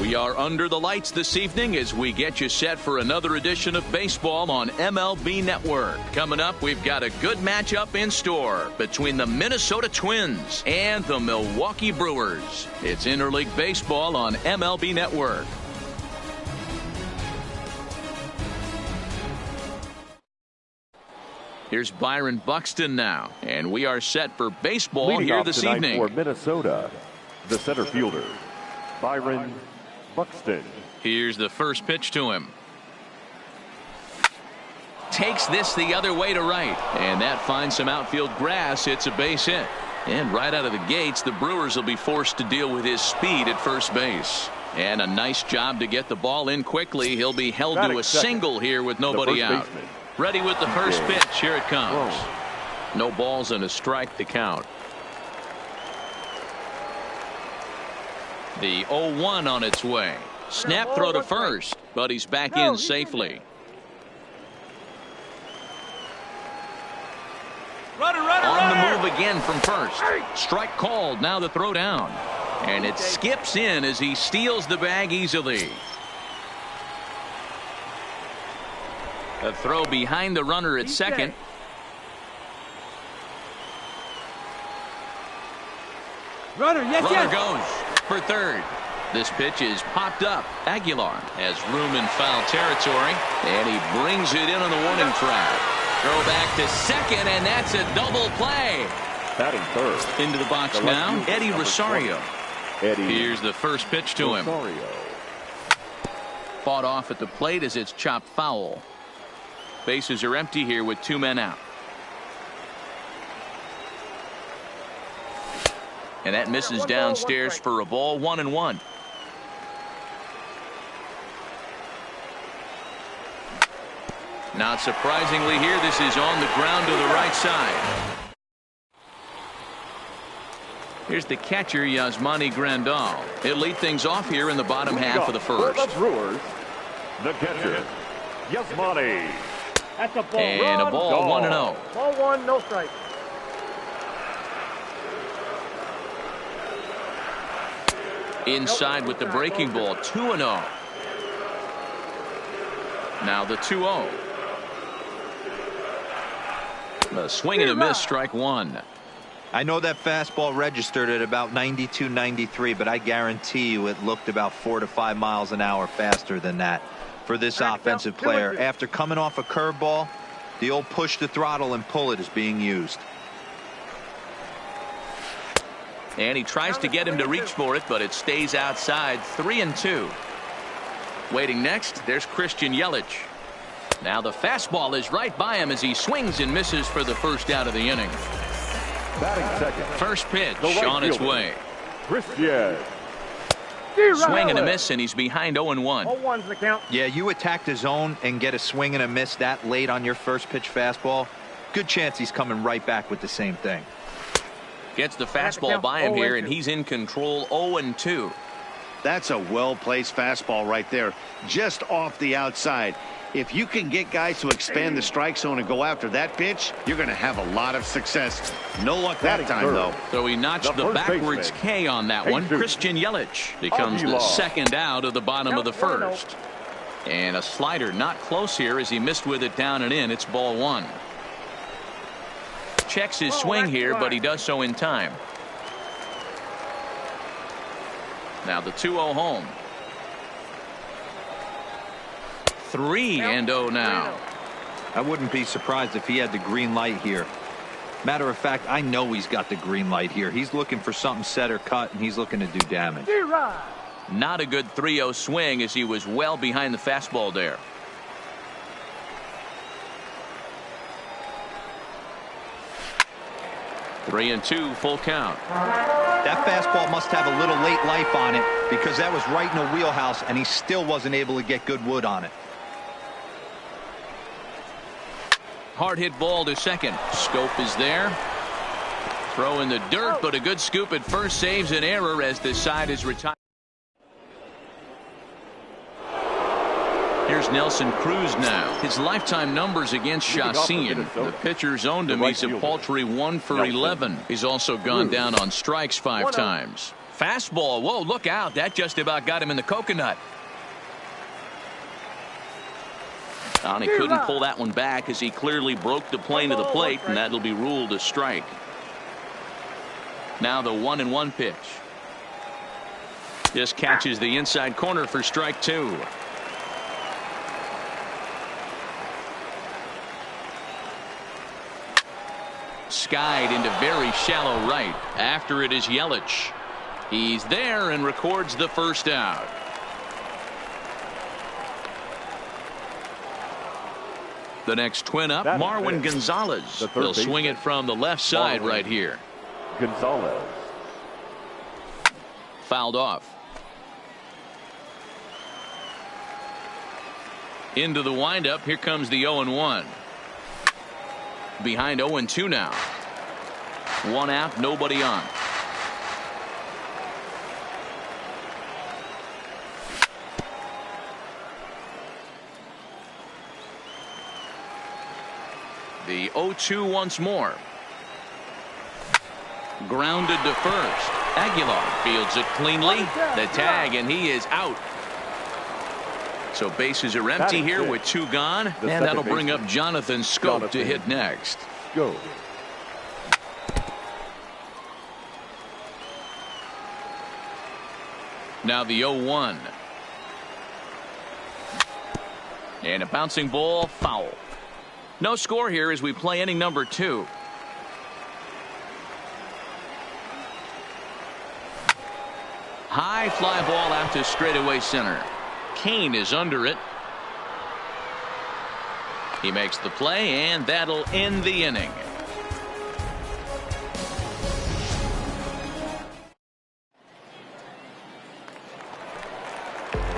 We are under the lights this evening as we get you set for another edition of baseball on MLB Network. Coming up, we've got a good matchup in store between the Minnesota Twins and the Milwaukee Brewers. It's interleague baseball on MLB Network. Here's Byron Buxton now, and we are set for baseball Leading here off this tonight evening. For Minnesota, the center fielder, Byron Buxton. Here's the first pitch to him. Takes this the other way to right, and that finds some outfield grass. It's a base hit. And right out of the gates, the Brewers will be forced to deal with his speed at first base. And a nice job to get the ball in quickly. He'll be held to a single here with nobody out. Ready with the first pitch. Here it comes. No balls and a strike to count. The 0-1 on its way. Snap throw to first, but he's back in safely. On the move again from first. Strike called. Now the throw down. And it skips in as he steals the bag easily. A throw behind the runner at second. Runner goes for third. This pitch is popped up. Aguilar has room in foul territory, and he brings it in on the warning track. Throw back to second, and that's a double play. Batting third. Into the box now, Eddie Rosario. Here's the first pitch to him. Fought off at the plate as it's chopped foul. Bases are empty here with 2 men out. And that misses downstairs for a ball. 1-1. Not surprisingly here, this is on the ground to the right side. Here's the catcher, Yasmani Grandal. He'll lead things off here in the bottom half of the first. The Brewers, the catcher, Yasmani. That's a ball. And a ball. 1-0. Ball one, no strike. Inside with the breaking ball. 2-0. Now the 2-0. A swing and a miss, strike one. I know that fastball registered at about 92, 93, but I guarantee you it looked about 4 to 5 miles an hour faster than that for this offensive player. After coming off a curveball, the old push the throttle and pull it is being used. And he tries to get him to reach for it, but it stays outside. 3-2. Waiting next, there's Christian Yelich. Now the fastball is right by him as he swings and misses for the first out of the inning. Batting second. First pitch on its way. Christian. Swing and a miss, and he's behind 0-1. 0-1's the count. Yeah, you attack the zone and get a swing and a miss that late on your first pitch fastball. Good chance he's coming right back with the same thing. Gets the fastball by him here, and he's in control. 0-2. That's a well-placed fastball right there, just off the outside. If you can get guys to expand the strike zone and go after that pitch, you're going to have a lot of success. No luck that time, though. So he notched the backwards K on that one. Christian Yelich becomes the second out of the bottom of the first. And a slider not close here as he missed with it down and in. It's ball one. Checks his swing here, but he does so in time. Now the 2-0 home. 3-0 now. I wouldn't be surprised if he had the green light here. Matter of fact, I know he's got the green light here. He's looking for something set or cut, and he's looking to do damage. Not a good 3-0 swing as he was well behind the fastball there. Three and two, full count. That fastball must have a little late life on it because that was right in the wheelhouse, and he still wasn't able to get good wood on it. Hard hit ball to second. Scope is there. Throw in the dirt, but a good scoop at first saves an error as this side is retired. Here's Nelson Cruz now. His lifetime numbers against Chassin. The pitcher's owned him. He's a paltry 1 for 11. He's also gone down on strikes 5 times. Fastball. Whoa, look out. That just about got him in the coconut. And he couldn't pull that one back as he clearly broke the plane of the plate, and that'll be ruled a strike. Now the 1-1 pitch. Just catches the inside corner for strike 2. Skied into very shallow right. After it is Yelich. He's there and records the first out. The next twin up, Marwin Gonzalez. He'll swing it from the left side right here. Gonzalez. Fouled off. Into the windup. Here comes the 0-1. Behind 0-2 now. One out, nobody on. The 0-2 once more. Grounded to first. Aguilar fields it cleanly. The tag, and he is out. So bases are empty here with 2 gone, and that'll bring up Jonathan Scope to hit next. Go. Now the 0-1. And a bouncing ball, foul. No score here as we play inning number 2. High fly ball out to straightaway center. Kane is under it. He makes the play, and that'll end the inning.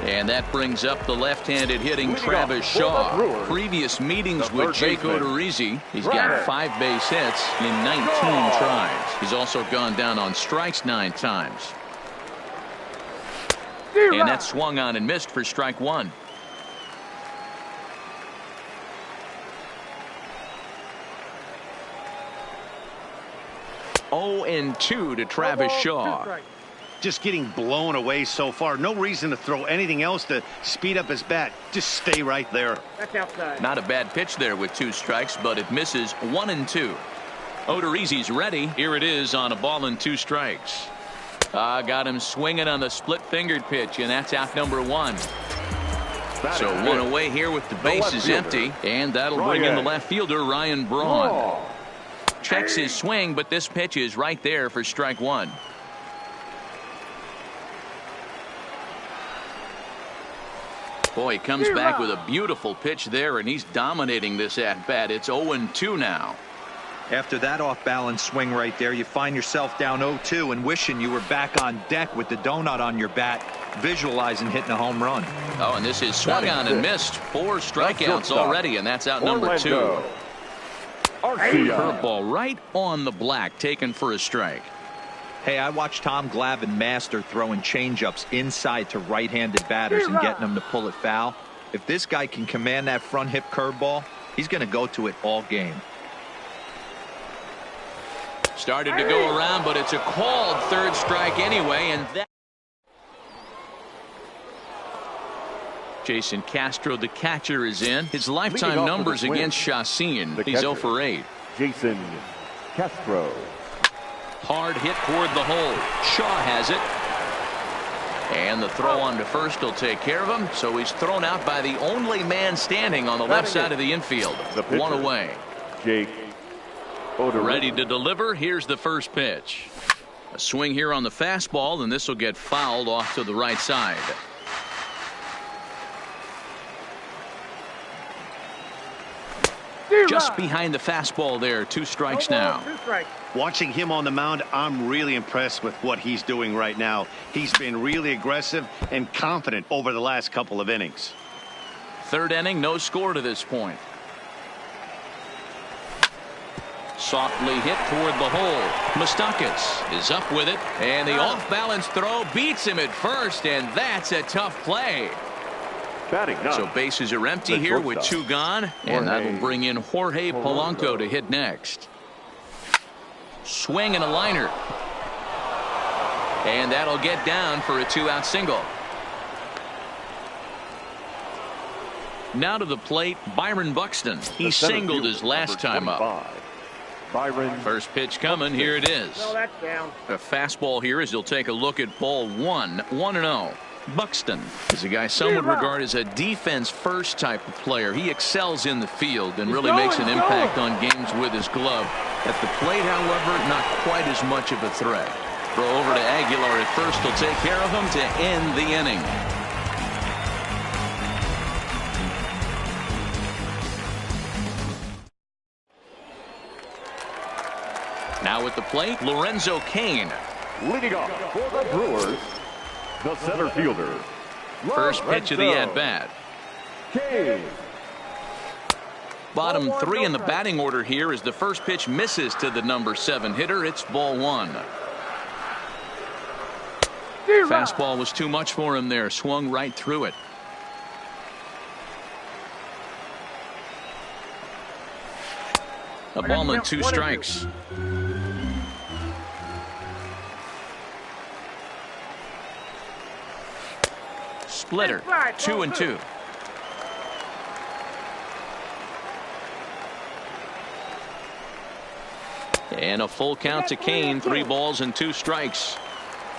And that brings up the left-handed hitting Travis Shaw. Previous meetings with Jake Odorizzi, he's got 5 base hits in 19 tries. He's also gone down on strikes 9 times. And that swung on and missed for strike 1. Oh, and 2 to Travis Shaw. Just getting blown away so far. No reason to throw anything else to speed up his bat. Just stay right there. That's outside. Not a bad pitch there with 2 strikes, but it misses 1-2. Odorizzi's ready. Here it is on a ball and 2 strikes. Got him swinging on the split-fingered pitch, and that's out number 1. So 1 away here with the bases empty, and that'll bring in the left fielder, Ryan Braun. Checks his swing, but this pitch is right there for strike 1. Boy, he comes back with a beautiful pitch there, and he's dominating this at-bat. It's 0-2 now. After that off-balance swing right there, you find yourself down 0-2 and wishing you were back on deck with the donut on your bat, visualizing hitting a home run. Oh, and this is swung on and missed. 4 strikeouts already, and that's out number 2. Curveball right on the black, taken for a strike. Hey, I watched Tom Glavine master throwing changeups inside to right-handed batters and getting them to pull it foul. If this guy can command that front hip curveball, he's going to go to it all game. Started to go around, but it's a called 3rd strike anyway, and that. Jason Castro, the catcher, is in. His lifetime numbers against Chacin. He's 0 for 8. Jason Castro. Hard hit toward the hole. Shaw has it. And the throw on to first will take care of him. So he's thrown out by the only man standing on the left side of the infield. 1 away. Jake Odorizzi. Ready to deliver. Here's the first pitch. A swing here on the fastball, and this will get fouled off to the right side. Just behind the fastball there. 2 strikes now. 2 strikes. Watching him on the mound, I'm really impressed with what he's doing right now. He's been really aggressive and confident over the last couple of innings. 3rd inning, no score to this point. Softly hit toward the hole. Moustakas is up with it, and the off-balance throw beats him at first, and that's a tough play. So bases are empty here with 2 gone, and that'll bring in Jorge Polanco to hit next. Swing and a liner. And that'll get down for a 2-out single. Now to the plate, Byron Buxton. He singled his last time up. Byron. First pitch coming. Here it is. No, that's down. A fastball here as he'll take a look at ball 1. 1-0. Buxton is a guy some would regard as a defense-first type of player. He excels in the field and really makes an impact on games with his glove. At the plate, however, not quite as much of a threat. Throw over to Aguilar at first. He'll take care of him to end the inning. Now at the plate, Lorenzo Cain. Leading off for the Brewers, the center fielder. First pitch of the at-bat. Cain. Bottom 3 in the batting order here as the first pitch misses to the number 7 hitter. It's ball 1. Fastball was too much for him there. Swung right through it. A ball and 2 strikes. Splitter, 2-2. And a full count to Cain. 3 balls and 2 strikes.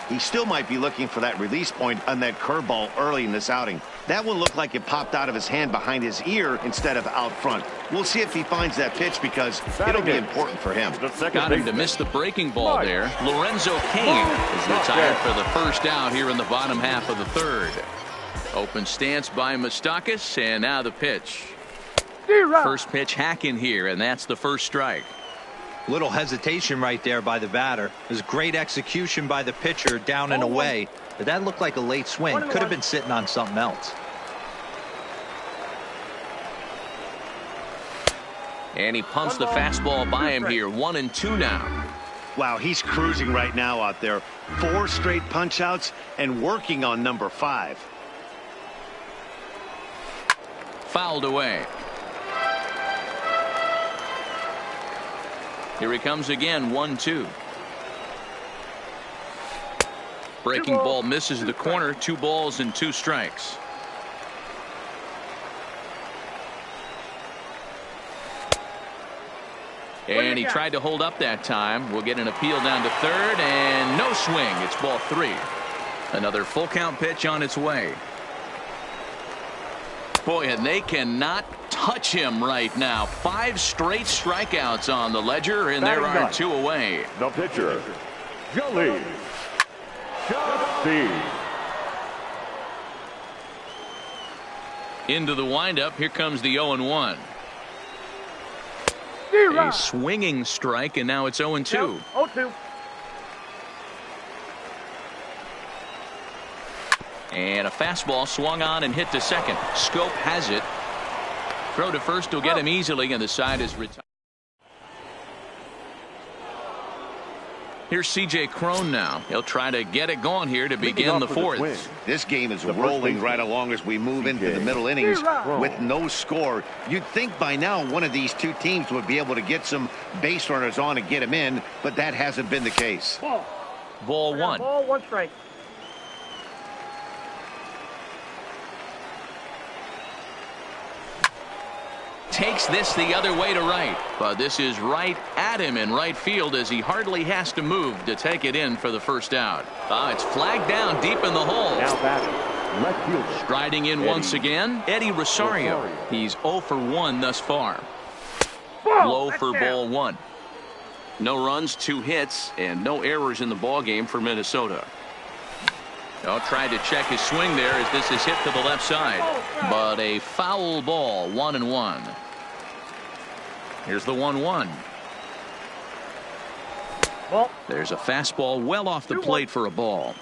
He still might be looking for that release point on that curveball early in this outing. That one looked like it popped out of his hand behind his ear instead of out front. We'll see if he finds that pitch because it'll be important for him. Got him to miss the breaking ball there. Lorenzo Cain is retired for the first out here in the bottom half of the 3rd. Open stance by Moustakas, and now the pitch. First pitch hacking here, and that's the first strike. Little hesitation right there by the batter. It was great execution by the pitcher down and away. But that looked like a late swing. Could have been sitting on something else. And he pumps the fastball by him here. 1-2 now. Wow, he's cruising right now out there. 4 straight punch outs and working on number 5. Fouled away. Here he comes again. 1-2. Breaking ball misses the corner. 2 balls and 2 strikes. And he tried to hold up that time. We'll get an appeal down to 3rd, and no swing. It's ball 3. Another full count pitch on its way. Boy, and they cannot touch him right now. 5 straight strikeouts on the ledger, and there are 2 away. The pitcher, geee-mulah2k3's. Into the windup. Here comes the 0-1. A swinging strike, and now it's 0-2. 0-2. And a fastball swung on and hit to second. Scope has it. Throw to first will get him easily, and the side is retired. Here's C.J. Cron now. He'll try to get it going here to begin the 4th. This game is rolling right along as we move into the middle innings with no score. You'd think by now one of these 2 teams would be able to get some base runners on and get them in, but that hasn't been the case. Ball 1. Ball 1 strike. Takes this the other way to right, but this is right at him in right field as he hardly has to move to take it in for the first out. It's flagged down deep in the hole. Now batting, left fielder. Striding in once again, Eddie Rosario. He's 0 for 1 thus far. Low for ball 1. No runs, 2 hits, and no errors in the ball game for Minnesota. Tried to check his swing there as this is hit to the left side, but a foul ball. 1-1. Here's the 1-1. There's a fastball well off the plate for a ball.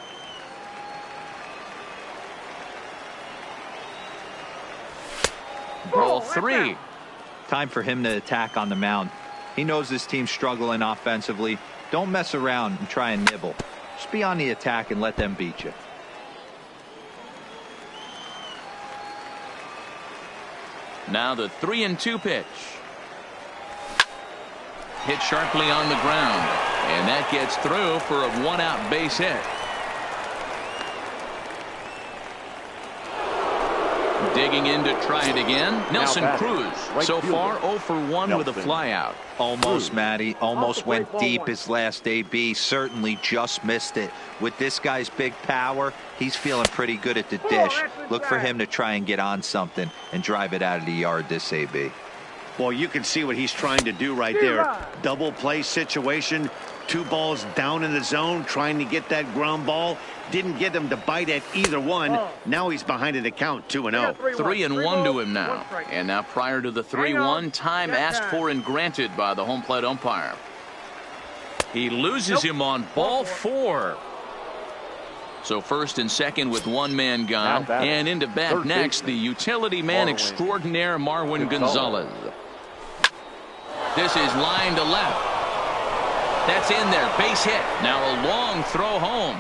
Ball 3. Time for him to attack on the mound. He knows this team's struggling offensively. Don't mess around and try and nibble. Just be on the attack and let them beat you. Now the 3-2 pitch. Hit sharply on the ground, and that gets through for a 1-out base hit. Digging in to try it again. Nelson batting, Cruz. right So fielder. far 0 for 1 with a Nelson. flyout. Almost, Matty. Almost went ball deep one. his last AB. Certainly just missed it. With this guy's big power, he's feeling pretty good at the dish. Look for him to try and get on something and drive it out of the yard this AB. Well, you can see what he's trying to do right there. Double play situation. 2 balls down in the zone, trying to get that ground ball. Didn't get him to bite at either one. Now he's behind in the count, 2-0. 3-1 to him now. And now prior to the 3-1, time asked for and granted by the home plate umpire. He loses him on ball 4. So first and second with 1 man gone. And into bat next, the utility man extraordinaire, Marwin Gonzalez. This is line to left. That's in there. Base hit. Now a long throw home.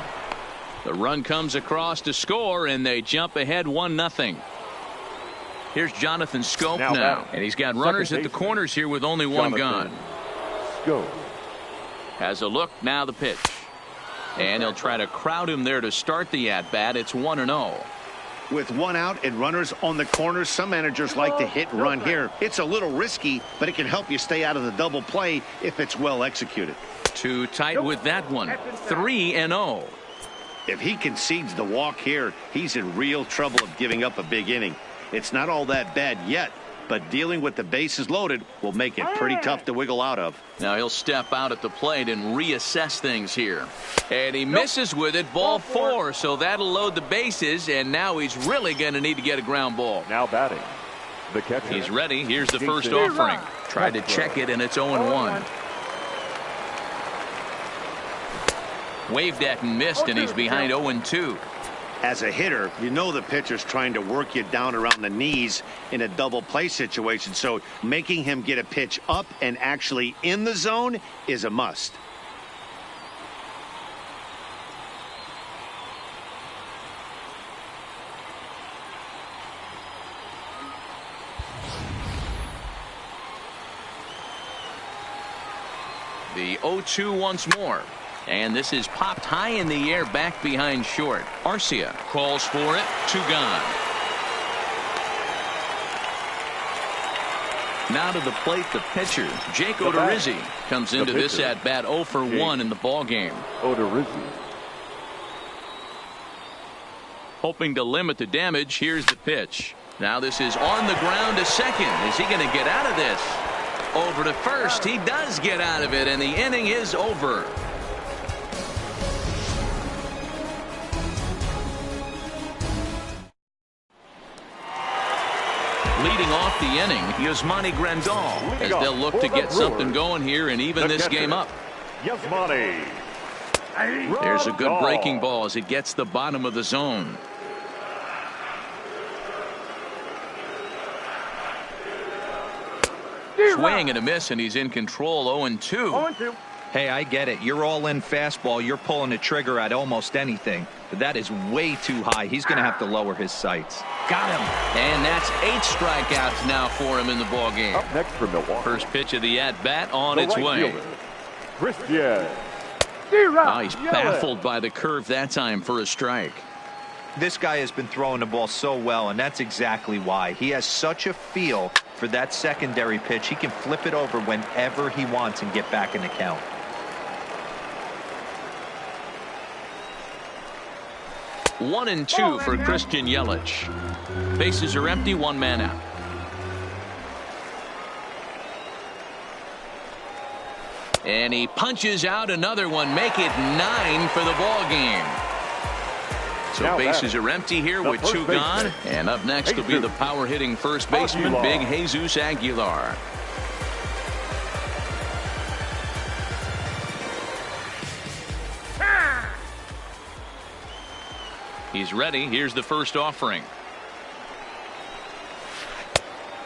The run comes across to score, and they jump ahead 1-0. Here's Jonathan Scope now. And he's got runners at the corners here with only 1 gone. Go. Has a look. Now the pitch. And he'll try to crowd him there to start the at-bat. It's 1-0. With 1 out and runners on the corners, some managers like to hit and run here. It's a little risky, but it can help you stay out of the double play if it's well executed. Too tight with that one. 3-0. If he concedes the walk here, he's in real trouble of giving up a big inning. It's not all that bad yet, but dealing with the bases loaded will make it pretty tough to wiggle out of. Now he'll step out at the plate and reassess things here. And he misses with it. Ball 4. So that'll load the bases. And now he's really going to need to get a ground ball. Now batting, the catcher. He's ready. Here's the first Jason. offering. Tried to check it, and it's 0-1. Waved at and missed, and he's behind 0-2. As a hitter, you know the pitcher's trying to work you down around the knees in a double play situation, so making him get a pitch up and actually in the zone is a must. The 0-2 once more. And this is popped high in the air back behind short. Arcia calls for it. 2 gone. Now to the plate, the pitcher, Jake Odorizzi, comes into this at bat 0 for 1 in the ball game. Odorizzi. Hoping to limit the damage. Here's the pitch. Now this is on the ground to second. Is he going to get out of this? Over to first. He does get out of it, and the inning is over. Leading off the inning, Yasmani Grandal, as they'll look to get something going here and even this game up. Yasmani. There's a good breaking ball as it gets the bottom of the zone. Swing and a miss, and he's in control. 0-2. Hey, I get it. You're all in fastball. You're pulling the trigger at almost anything. But that is way too high. He's going to have to lower his sights. Got him. And that's 8 strikeouts now for him in the ball game. Up next for Milwaukee. First pitch of the at-bat on The its right way. fielder, Christian. Oh, he's baffled by the curve that time for a strike. This guy has been throwing the ball so well, and that's exactly why. He has such a feel for that secondary pitch. He can flip it over whenever he wants and get back in the count. One and 2 for Christian Yelich. Bases are empty, 1 man out. And he punches out another one, make it 9 for the ball game. So Now bases batting, are empty here the with first 2 gone. baseman, And up next will be the power hitting first baseman, Aguilar. Big Jesus Aguilar. He's ready. Here's the first offering.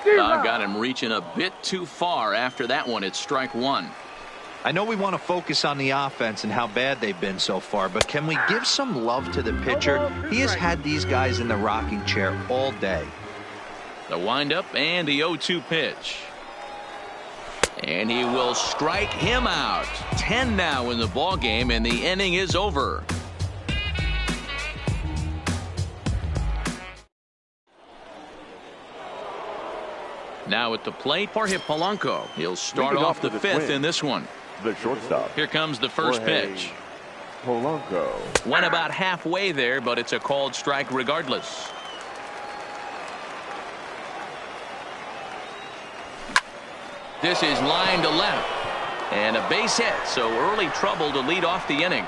Got him reaching a bit too far after that one. It's strike 1. I know we want to focus on the offense and how bad they've been so far, but can we give some love to the pitcher? He has had these guys in the rocking chair all day. The windup and the 0-2 pitch. And he will strike him out. 10 now in the ball game, and the inning is over. Now at the plate for Polanco. He'll start Leading off off the to the fifth twins, in this one. The shortstop. Here comes the first Jorge pitch. Polanco. Went about halfway there, but it's a called strike regardless. This is line to left. And a base hit, so early trouble to lead off the inning.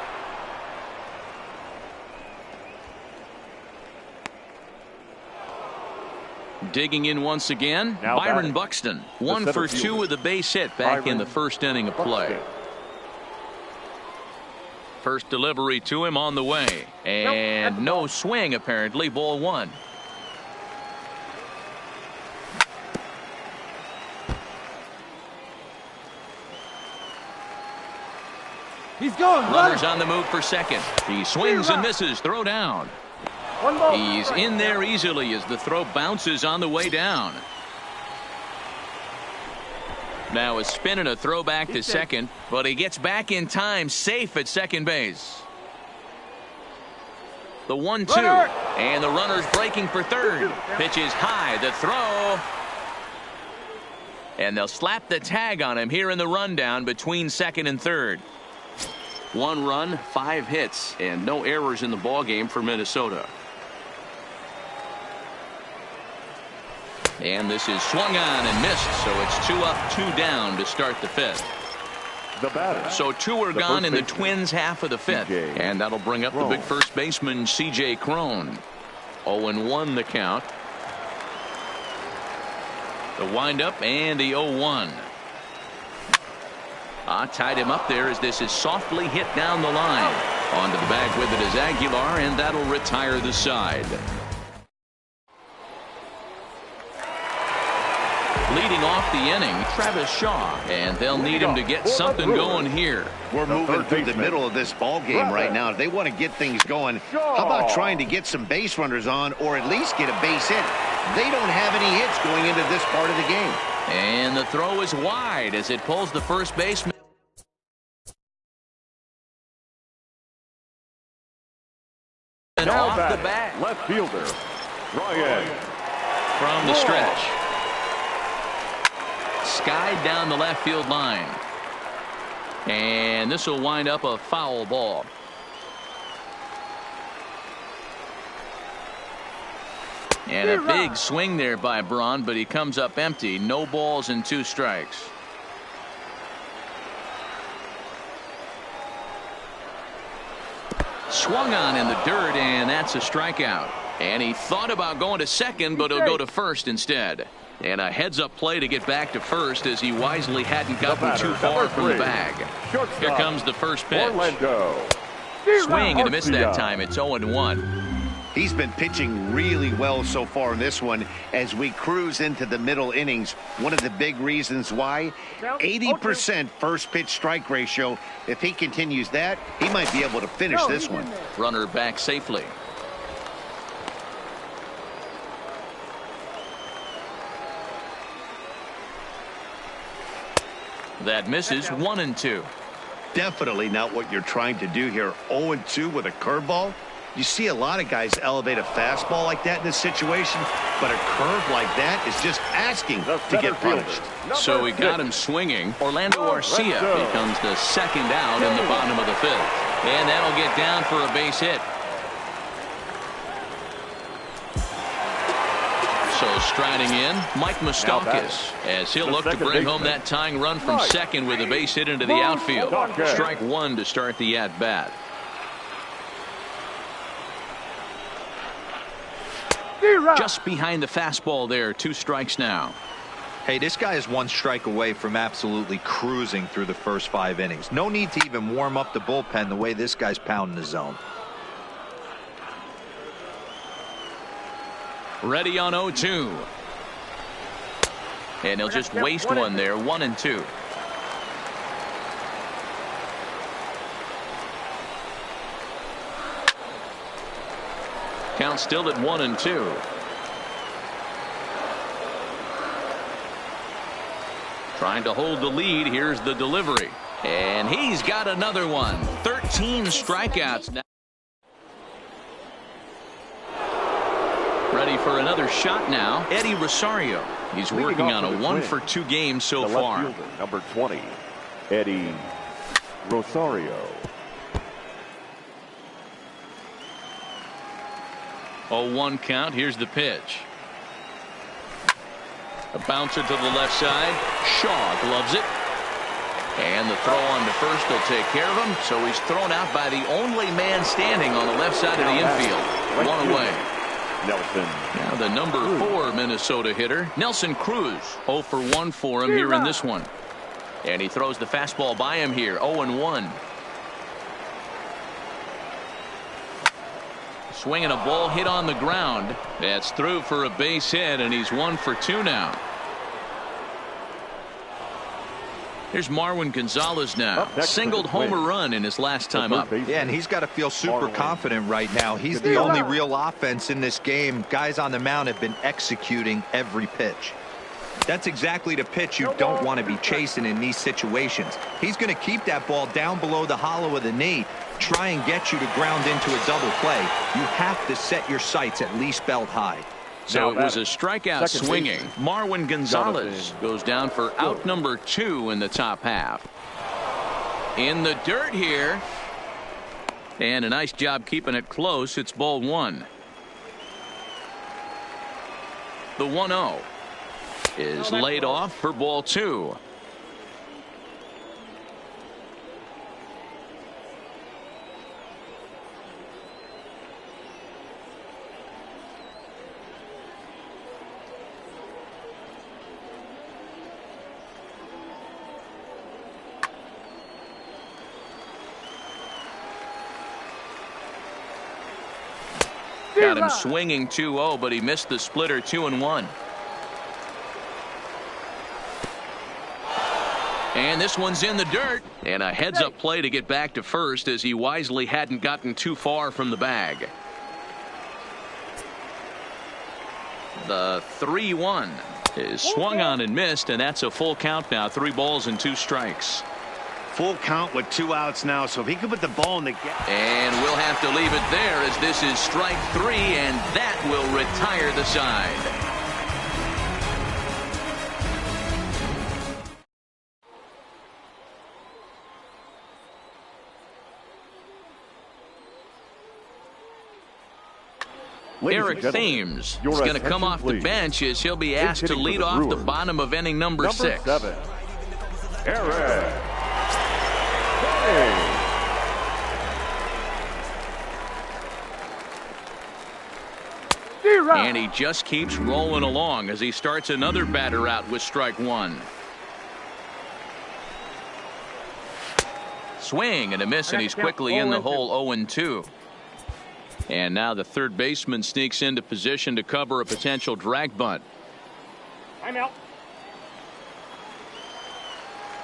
Digging in once again, Now Byron batting, Buxton. the 1 center for 2 fielder, with a base hit back in Byron the first inning of play. Buxton. First delivery to him on the way. And no swing apparently. Ball 1. He's going. Runners on the move for second. He swings and misses. Throw down. One ball. He's in there easily as the throw bounces on the way down. Now a spin and a throw back to second, but he gets back in time, safe at second base. The 1-2, and the runner's breaking for third. Pitch is high, the throw. And they'll slap the tag on him here in the rundown between second and third. 1 run, 5 hits, and no errors in the ballgame for Minnesota. And this is swung on and missed, so it's 2 up, 2 down to start the fifth. The batter. So 2 are the gone in the baseman, Twins' half of the fifth. C.J. And that'll bring up the big first baseman, C.J. Cron. 0-1 the count. The windup and the 0-1. Tied him up there as this is softly hit down the line. Onto the bag with it is Aguilar, and that'll retire the side. Leading off the inning, Travis Shaw, and they'll need him to get something going here. We're moving through the middle of this ball game right now. If they want to get things going, how about trying to get some base runners on, or at least get a base hit? They don't have any hits going into this part of the game. And the throw is wide as it pulls the first baseman. And Now off the bat. left fielder, Ryan. From the stretch. Skied down the left field line. And this will wind up a foul ball. And a big swing there by Braun, but he comes up empty. No balls and 2 strikes. Swung on in the dirt, and that's a strikeout. And he thought about going to second, but he'll go to first instead. And a heads-up play to get back to first as he wisely hadn't gotten too far from the bag. Here comes the first pitch. Swing and a miss that time. It's 0-1. He's been pitching really well so far in this one as we cruise into the middle innings. One of the big reasons why, 80% first pitch strike ratio. If he continues that, he might be able to finish this one. Runner back safely. That misses. 1-2. Definitely not what you're trying to do here. 0-2 with a curveball. You see a lot of guys elevate a fastball like that in this situation, but a curve like that is just asking to get punished. So he got him swinging. Orlando Arcia becomes the second out in the bottom of the fifth. And that'll get down for a base hit. So striding in, Mike Moustakas, as he'll look to bring home that tying run from second with a base hit into the outfield. Strike 1 to start the at-bat. Just behind the fastball there. 2 strikes now. Hey, this guy is 1 strike away from absolutely cruising through the first 5 innings. No need to even warm up the bullpen the way this guy's pounding the zone. Ready on 0-2. And he'll just waste one there. 1-2. Count still at 1-2. Trying to hold the lead. Here's the delivery. And he's got another one. 13 strikeouts now. Ready for another shot now. Eddie Rosario. He's Leading working off on for a the 1-for-2 Twins, game so the left far. fielder, number 20, Eddie Rosario. 0-1 count. Here's the pitch. A bouncer to the left side. Shaw gloves it. And the throw on to first will take care of him. So he's thrown out by the only man standing on the left side of the infield. One away. Nelson. Now the number 4 Minnesota hitter, Nelson Cruz. 0 for 1 for him here in this one. And he throws the fastball by him here. 0-1. Swinging a ball hit on the ground. That's through for a base hit, and he's 1 for 2 now. Here's Marwin Gonzalez now. Singled homer run in his last time up. Yeah, and he's got to feel super confident right now. He's the only real offense in this game. Guys on the mound have been executing every pitch. That's exactly the pitch you don't want to be chasing in these situations. He's going to keep that ball down below the hollow of the knee, try and get you to ground into a double play. You have to set your sights at least belt high. So it was a strikeout swinging. Marwin Gonzalez goes down for out number 2 in the top half. In the dirt here. And a nice job keeping it close. It's ball 1. The 1-0 is laid off for ball 2. Got him swinging 2-0, but he missed the splitter 2-1. And this one's in the dirt. And a heads-up play to get back to first as he wisely hadn't gotten too far from the bag. The 3-1 is swung on and missed, and that's a full count now. 3 balls and 2 strikes. Full count with 2 outs now, so if he could put the ball in the gap. And we'll have to leave it there as this is strike 3, and that will retire the side. Eric Thames is going to come off the bench as he'll be asked to lead off the bottom of inning number 6. 7, Eric. And he just keeps rolling along as he starts another batter out with strike 1. Swing and a miss, and he's quickly in the hole. 0-2. And now the third baseman sneaks into position to cover a potential drag bunt. I'm out.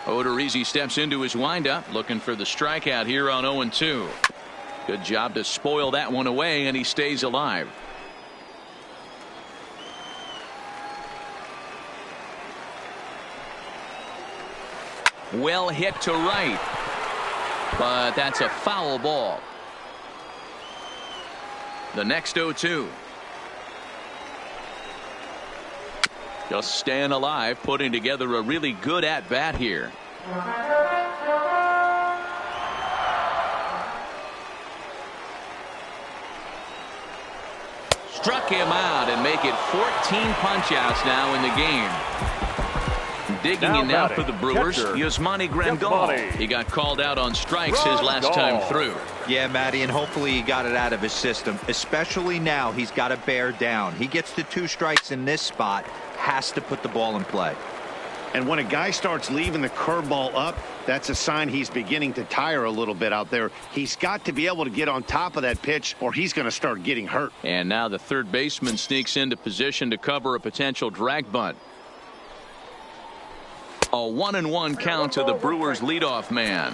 Odorizzi steps into his windup, looking for the strikeout here on 0-2. Good job to spoil that one away, and he stays alive. Well hit to right, but that's a foul ball. The next 0-2. Just staying alive, putting together a really good at-bat here. Struck him out and make it 14 punch-outs now in the game. Digging in now for the Brewers, Yasmani Grandal. He got called out on strikes his last time through. Yeah, Matty, and hopefully he got it out of his system. Especially now, he's got to bear down. He gets the 2 strikes in this spot, has to put the ball in play. And when a guy starts leaving the curveball up, that's a sign he's beginning to tire a little bit out there. He's got to be able to get on top of that pitch, or he's going to start getting hurt. And now the third baseman sneaks into position to cover a potential drag bunt. A 1-1 count to the Brewers leadoff man.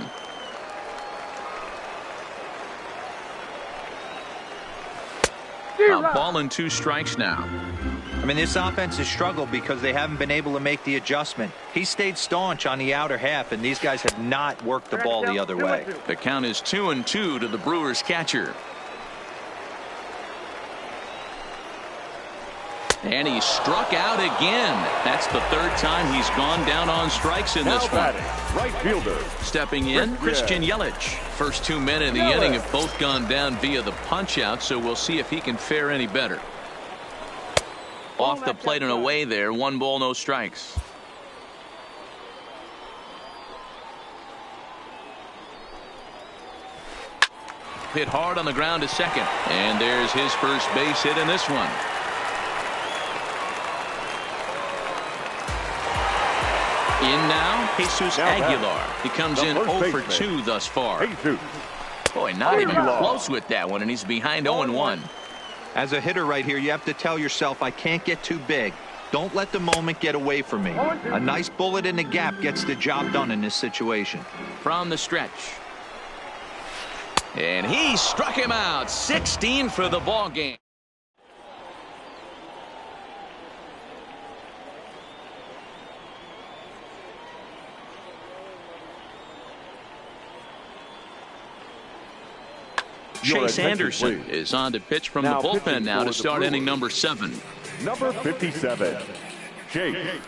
A ball and 2 strikes now. I mean, this offense has struggled because they haven't been able to make the adjustment. He stayed staunch on the outer half, and these guys have not worked the ball the other way. The count is 2-2 to the Brewers catcher. And he struck out again. That's the third time he's gone down on strikes in this one. Right fielder. Stepping in, Christian Yelich. First 2 men in the inning have both gone down via the punch-out, so we'll see if he can fare any better. Off the plate and away there. 1 ball, no strikes. Hit hard on the ground to second. And there's his first base hit in this one. In now, Jesus Aguilar. He comes in 0 for 2 thus far. Boy, not even close with that one, and he's behind 0-1. As a hitter right here, you have to tell yourself, I can't get too big. Don't let the moment get away from me. A nice bullet in the gap gets the job done in this situation. From the stretch. And he struck him out. 16 for the ball game. Chase Anderson is on to pitch from the bullpen now to start inning number 7. Number 57, Chase Anderson.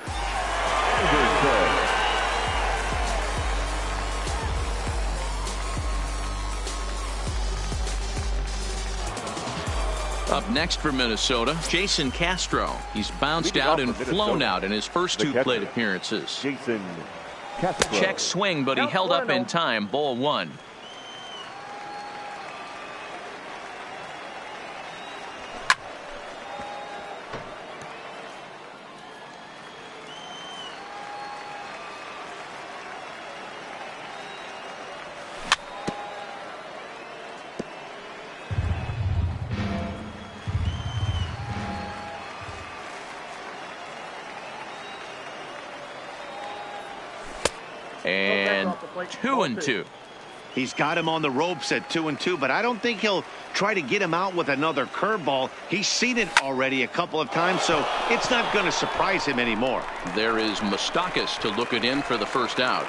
Up next for Minnesota, Jason Castro. He's bounced out and flown out in his first 2 plate appearances. Jason Castro. Check swing, but he held up in time. Ball 1. And 2-2. He's got him on the ropes at 2-2, but I don't think he'll try to get him out with another curveball. He's seen it already a couple of times, so it's not going to surprise him anymore. There is Moustakas to look it in for the first out.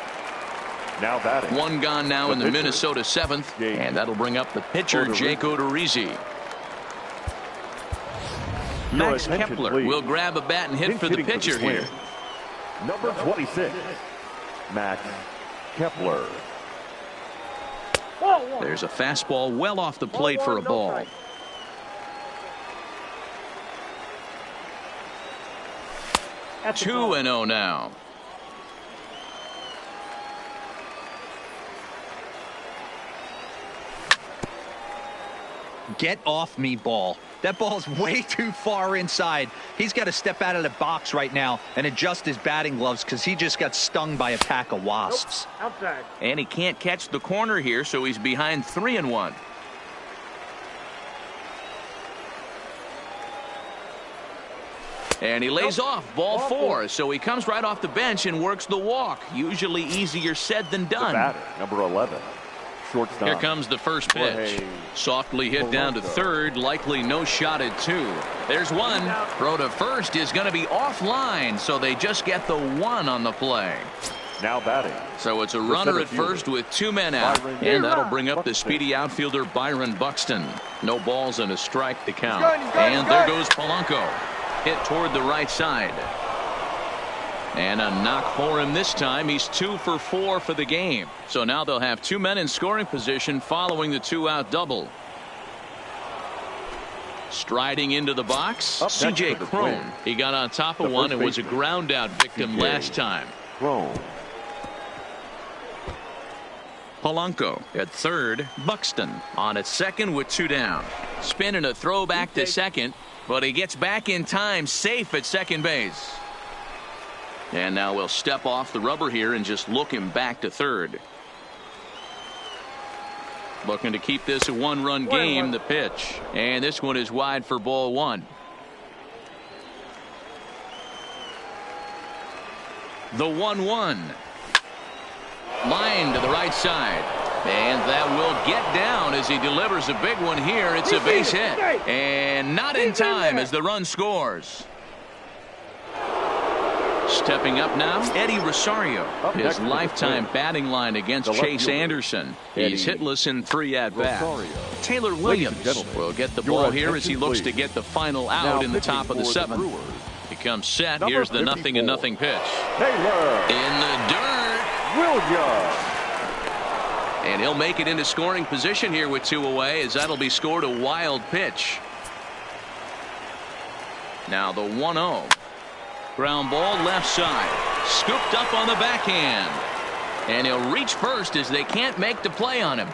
Now batting. 1 gone now in the Minnesota 7th, and that'll bring up the pitcher, Jake Odorizzi. Max Kepler will grab a bat and hit for the pitcher here. Number 26, Max Kepler. There's a fastball well off the plate for a ball. That's 2-0 now. Get off me, ball. That ball's way too far inside. He's got to step out of the box right now and adjust his batting gloves because he just got stung by a pack of wasps. outside. And he can't catch the corner here, so he's behind 3-1. And he lays off ball 4, so he comes right off the bench and works the walk. Usually easier said than done. The batter, number 11. Shortstop. Here comes the first pitch. Softly hit down to third. Likely no shot at 2. There's 1. Throw to first is going to be offline, so they just get the 1 on the play. Now batting. So it's a runner at first with 2 men out, and that'll bring up the speedy outfielder Byron Buxton. No balls and a strike to count. And there goes Polanco. Hit toward the right side. And a knock for him this time. He's 2 for 4 for the game. So now they'll have 2 men in scoring position following the 2-out double. Striding into the box, C.J. Cron. He got on top of one and was a ground out victim last time. Polanco at third. Buxton on at second with 2 down. Spinning a throw back to second, but he gets back in time, safe at second base. And now we'll step off the rubber here and just look him back to third. Looking to keep this a 1-run game. The pitch, and this one is wide for ball 1. The 1-1 line to the right side, and that will get down as he delivers a big one here. It's a base hit, and not in time as the run scores. Stepping up now, Eddie Rosario. Up His next to the lifetime plate, batting line against the left Chase fielder, Anderson. Eddie He's hitless in 3 at-bats. Rosario. Taylor Ladies and Williams gentlemen, will get the your ball here as he attention, looks to please. get the final out Now in the pitching top of the for 7th. Brewers, He comes set. number Here's the 54, 0-0 pitch. Taylor In the dirt. Williams. And he'll make it into scoring position here with 2 away, as that'll be scored a wild pitch. Now the 1-0. Ground ball left side. Scooped up on the backhand. And he'll reach first as they can't make the play on him.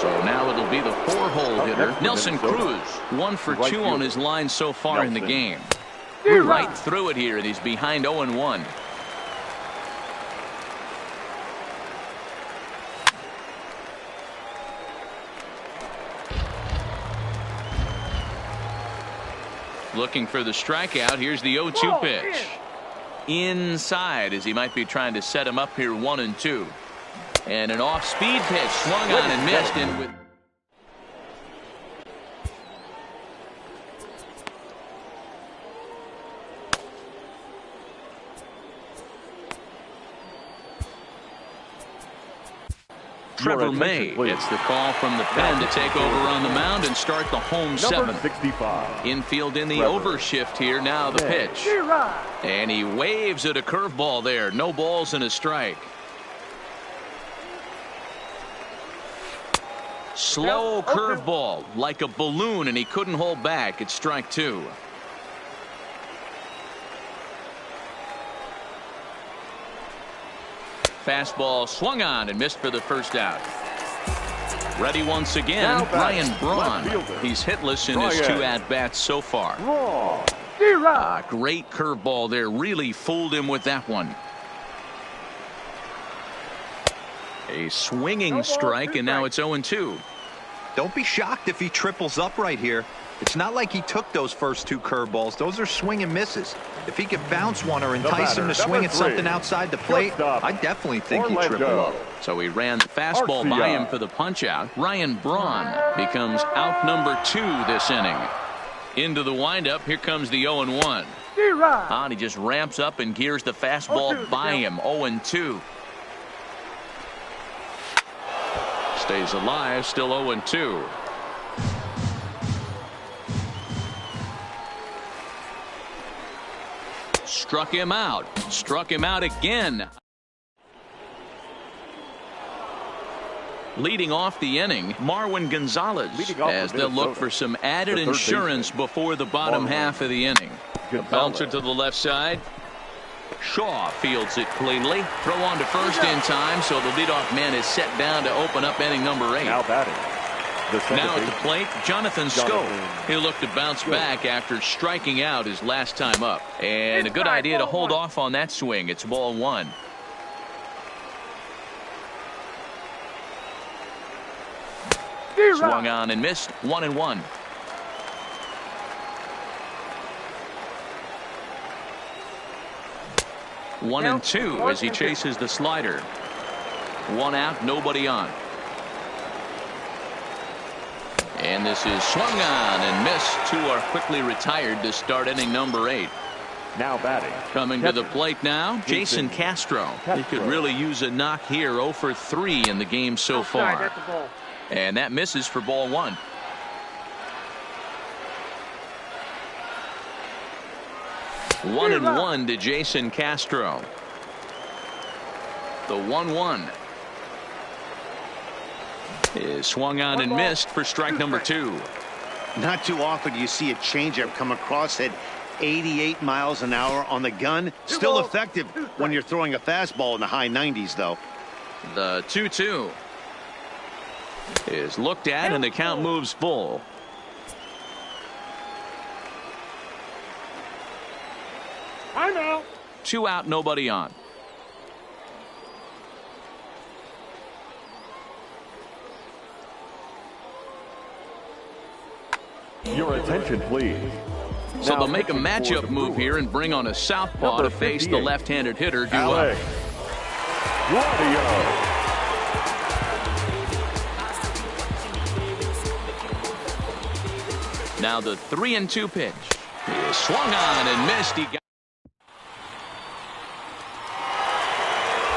So now it'll be the 4-hole hitter, Nelson Cruz. 1 for 2 on his line so far in the game. Right through it here, and he's behind 0-1. Looking for the strikeout. Here's the 0-2 pitch. Inside, as he might be trying to set him up here 1-2. And an off-speed pitch swung on and missed. And with Trevor May gets the call from the pen to take over on the mound and start the home Number 7th. 65. Infield in the Trevor overshift here. Now the May. pitch. And he waves at a curveball there. No balls and a strike. Slow curveball like a balloon, and he couldn't hold back. It's strike 2. Fastball swung on and missed for the first out. Ready once again, Now Ryan batting, Braun. left fielder. He's hitless in his Ryan. 2 at-bats so far. Braun. Great curveball there. Really fooled him with that one. A swinging strike, and now it's 0-2. Don't be shocked if he triples up right here. It's not like he took those first 2 curveballs. Those are swing and misses. If he could bounce one or entice him to swing at something outside the plate, I definitely think he'd triple up. So he ran the fastball by him for the punch out. Ryan Braun becomes out number 2 this inning. Into the windup. Here comes the 0-1. And he just ramps up and gears the fastball by him. 0-2. Stays alive. Still 0-2. Struck him out. Struck him out again. Leading off the inning, Marwin Gonzalez, as they'll look for some added insurance before the bottom half of the inning. A bouncer to the left side. Shaw fields it cleanly. Throw on to first in time, so the leadoff man is set down to open up inning number 8. Now batting. Now at the plate, Jonathan Scope. He'll look to bounce back after striking out his last time up. And a good idea to hold off on that swing. It's ball 1. Swung on and missed. 1-1. One and two as he chases the slider. 1 out, nobody on. And this is swung on and missed. 2 are quickly retired to start inning number 8. Now batting. Coming to the plate now, Jason Castro. He could really use a knock here. 0 for 3 in the game so far. And that misses for ball 1. One and 1 to Jason Castro. The 1-1 is swung on and missed for strike number 2. Not too often do you see a changeup come across at 88 miles an hour on the gun. Still effective when you're throwing a fastball in the high 90s, though. The 2-2 is looked at, and the count moves full. I'm out. 2 out, nobody on. Your attention, please. So Now they'll make a pitching for matchup the move Brewers, here and bring on a southpaw number to face the 58, left-handed hitter, due Alex up. Claudio. Now the 3-2 pitch He swung on and missed. He got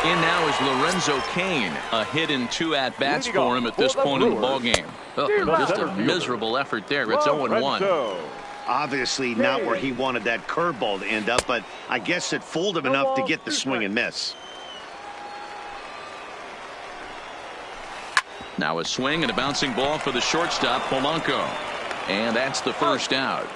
in now is Lorenzo Cain. A hit in 2 at-bats for him at this point in the ballgame. Just a miserable effort there. It's 0-1. Obviously not where he wanted that curveball to end up, but I guess it fooled him enough to get the swing and miss. Now a swing and a bouncing ball for the shortstop, Polanco. And that's the first out.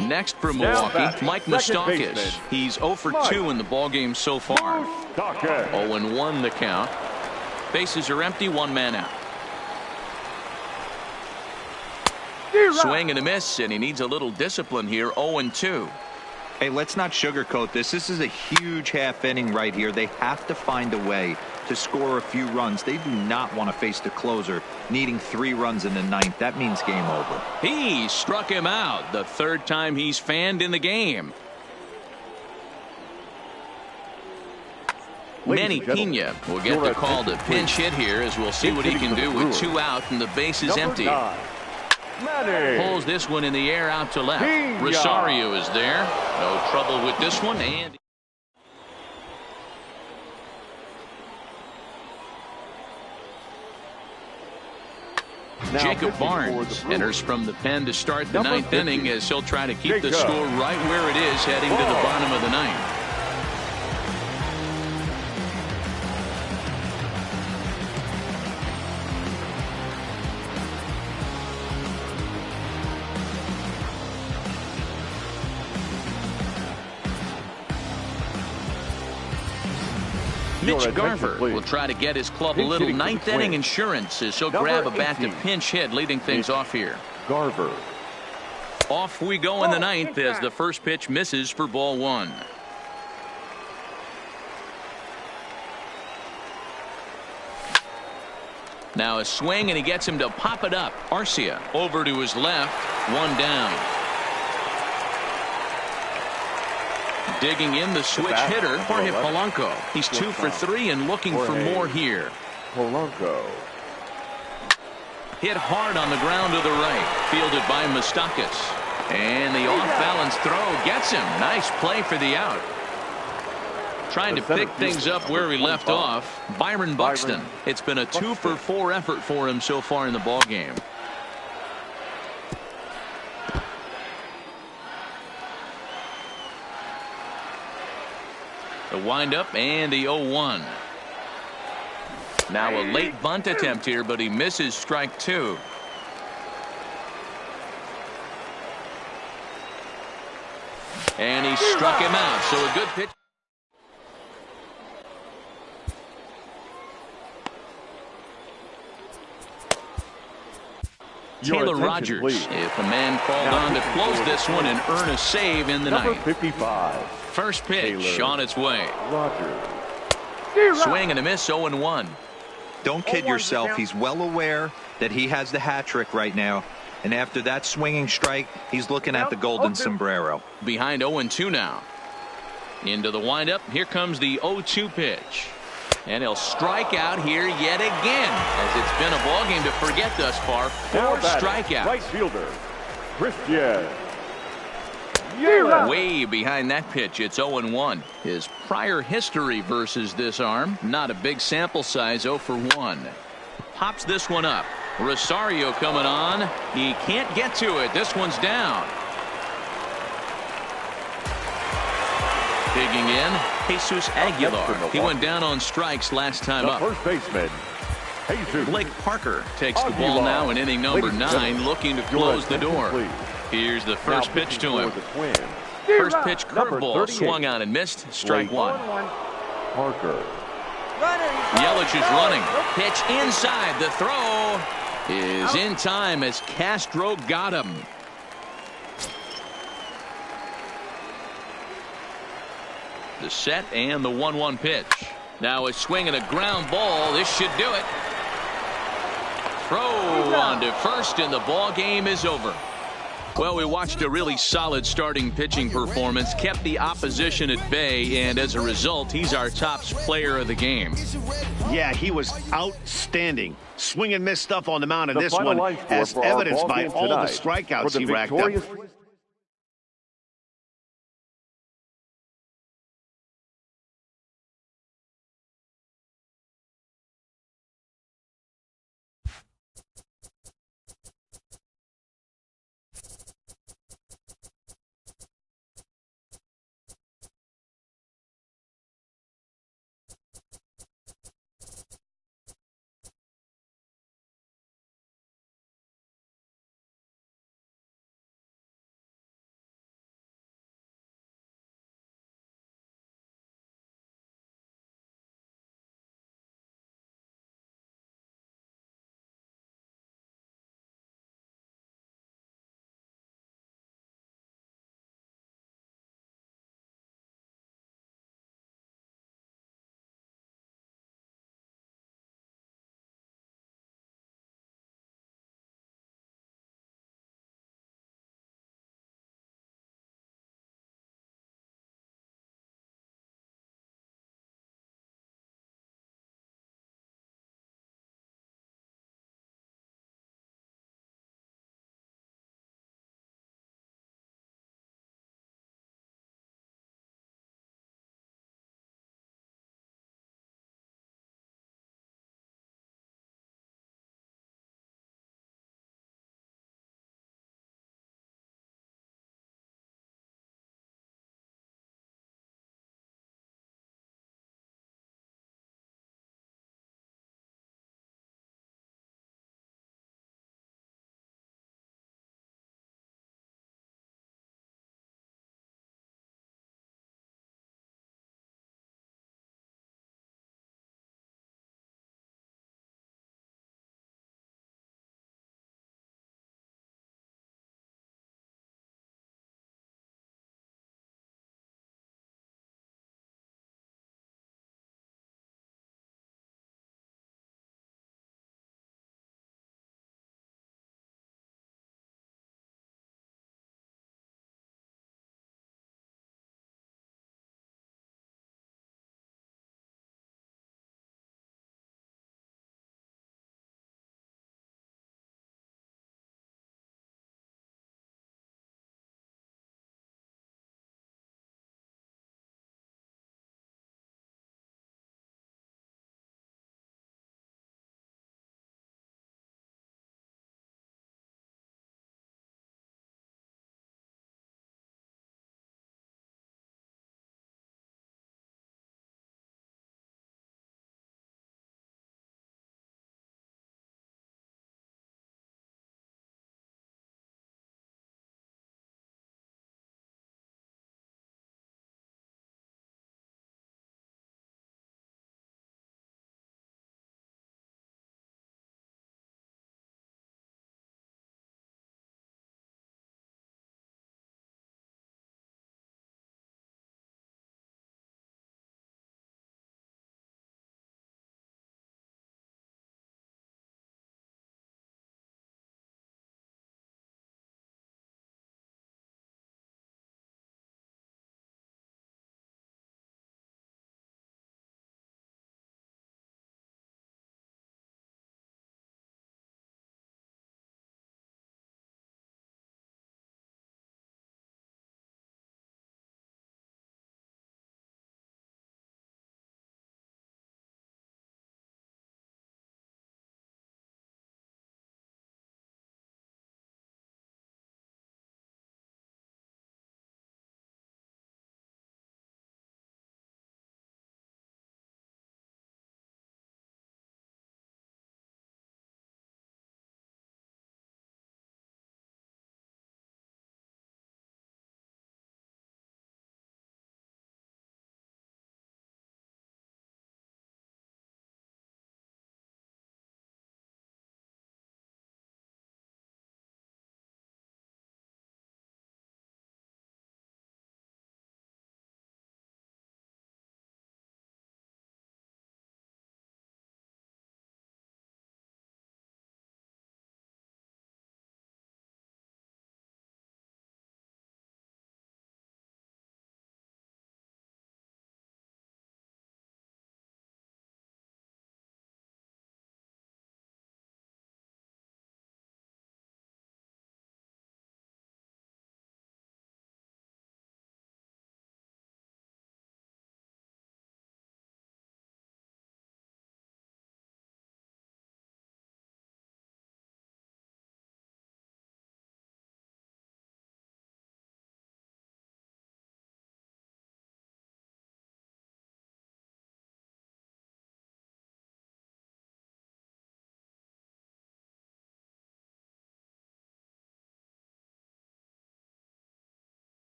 Next for Milwaukee, Mike Moustakas. He's 0 for 2 in the ballgame so far. 0-1 the count. Bases are empty, 1 man out. Swing and a miss, and he needs a little discipline here. 0-2. Hey, let's not sugarcoat this. This is a huge half inning right here. They have to find a way to score a few runs. They do not want to face the closer needing 3 runs in the 9th. That means game over. He struck him out. The 3rd time he's fanned in the game. Manny Pena will get the call to pinch hit here, as we'll see what he can do with 2 out and the base is empty. Pulls this one in the air out to left. Rosario is there. No trouble with this one. And Jacob Barnes enters from the pen to start the 9th inning, as he'll try to keep the score right where it is heading to the bottom of the 9th. Mitch Garver will try to get his club a little 9th inning insurance, as he'll grab a bat to pinch hit, leading things off here. Garver. Off we go in the 9th as the first pitch misses for ball 1. Now a swing, and he gets him to pop it up. Arcia over to his left, 1 down. Digging in the switch hitter, Jorge Polanco. He's 2 for 3 and looking for more here. Polanco. Hit hard on the ground to the right. Fielded by Moustakas. And the off-balance throw gets him. Nice play for the out. Trying to pick things up where he left off, Byron Buxton. It's been a 2 for 4 effort for him so far in the ballgame. The windup and the 0-1. Now a late bunt attempt here, but he misses strike 2. And he struck him out, so a good pitch. Taylor Rogers, if a man called on to close this one and earn a save in the 9th. 55. First pitch on its way. Rogers. Swing and a miss, 0-1. Don't kid yourself. He's well aware that he has the hat trick right now. And after that swinging strike, he's looking at the golden sombrero. Behind 0-2 now. Into the windup. Here comes the 0-2 pitch. And he'll strike out here yet again, as it's been a ball game to forget thus far. 4 strikeouts. Right fielder, Christian. Way behind that pitch. It's 0-1. His prior history versus this arm, not a big sample size. 0 for 1. Pops this one up. Rosario coming on. He can't get to it. This one's down. Digging in, Jesus Aguilar. He went down on strikes last time up. First baseman, Jesus Blake Parker takes the ball now in inning number 9, looking to close the door. Here's the first pitch to him. First pitch curveball, swung on and missed. Strike 1. Parker. Yelich is running. Pitch inside. The throw is in time as Castro got him. The set and the 1-1 pitch. Now a swing and a ground ball. This should do it. Throw on to first, and the ball game is over. Well, we watched a really solid starting pitching performance, kept the opposition at bay, and as a result, he's our top player of the game. Yeah, he was outstanding. Swing and miss stuff on the mound in The this final one, line score as for our evidenced ball by game all the tonight. strikeouts For the he racked up. victorious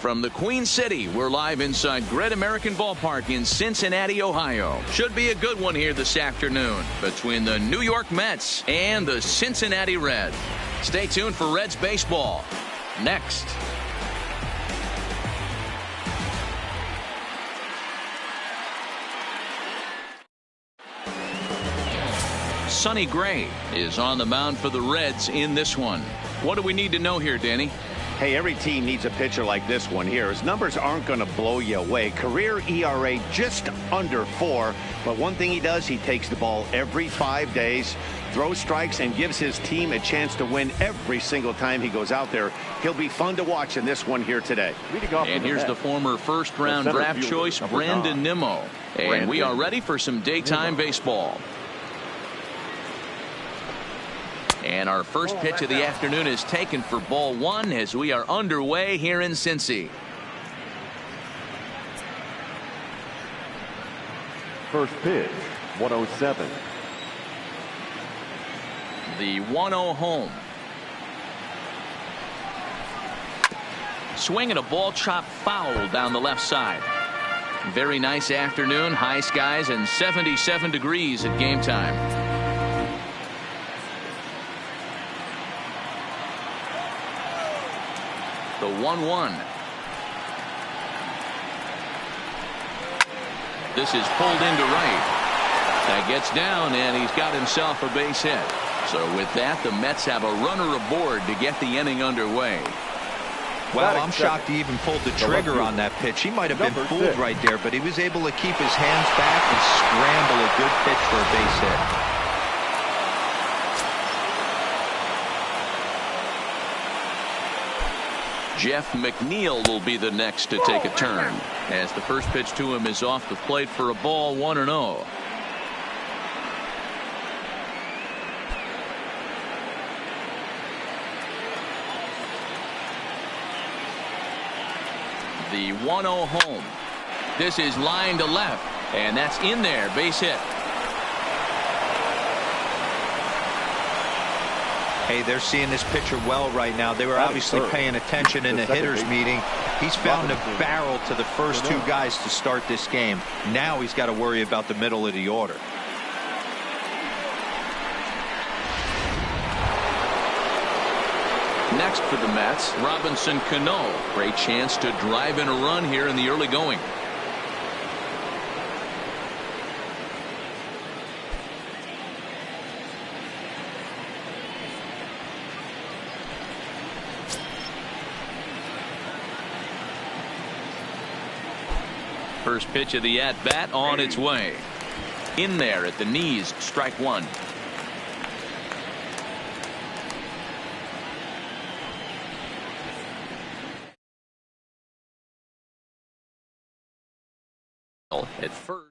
From the Queen City, we're live inside Great American Ballpark in Cincinnati, Ohio. Should be a good one here this afternoon between the New York Mets and the Cincinnati Reds. Stay tuned for Reds baseball next. Sonny Gray is on the mound for the Reds in this one. What do we need to know here, Danny? Hey, every team needs a pitcher like this one here. His numbers aren't going to blow you away. Career ERA just under 4. But one thing he does, he takes the ball every 5 days, throws strikes, and gives his team a chance to win every single time he goes out there. He'll be fun to watch in this one here today. And here's the former first-round draft choice, Brandon Nimmo. And we are ready for some daytime baseball. And our first pitch of the afternoon is taken for ball 1 as we are underway here in Cincy. First pitch, 107. The 1-0 home. Swinging a ball chopped foul down the left side. Very nice afternoon, high skies and 77 degrees at game time. The 1-1. This is pulled into right. That gets down, and he's got himself a base hit. So with that, the Mets have a runner aboard to get the inning underway. Well, I'm shocked he even pulled the trigger on that pitch. He might have been fooled right there, but he was able to keep his hands back and scramble a good pitch for a base hit. Jeff McNeil will be the next to take a turn as the first pitch to him is off the plate for a ball, 1-0. The 1-0 home. This is line to left, and that's in there, base hit. Hey, they're seeing this pitcher well right now. They were obviously paying attention in the hitters meeting. He's found a barrel to the first 2 guys to start this game. Now he's got to worry about the middle of the order. Next for the Mets, Robinson Cano. Great chance to drive in a run here in the early going. First pitch of the at-bat on its way. In there at the knees, strike 1. At first.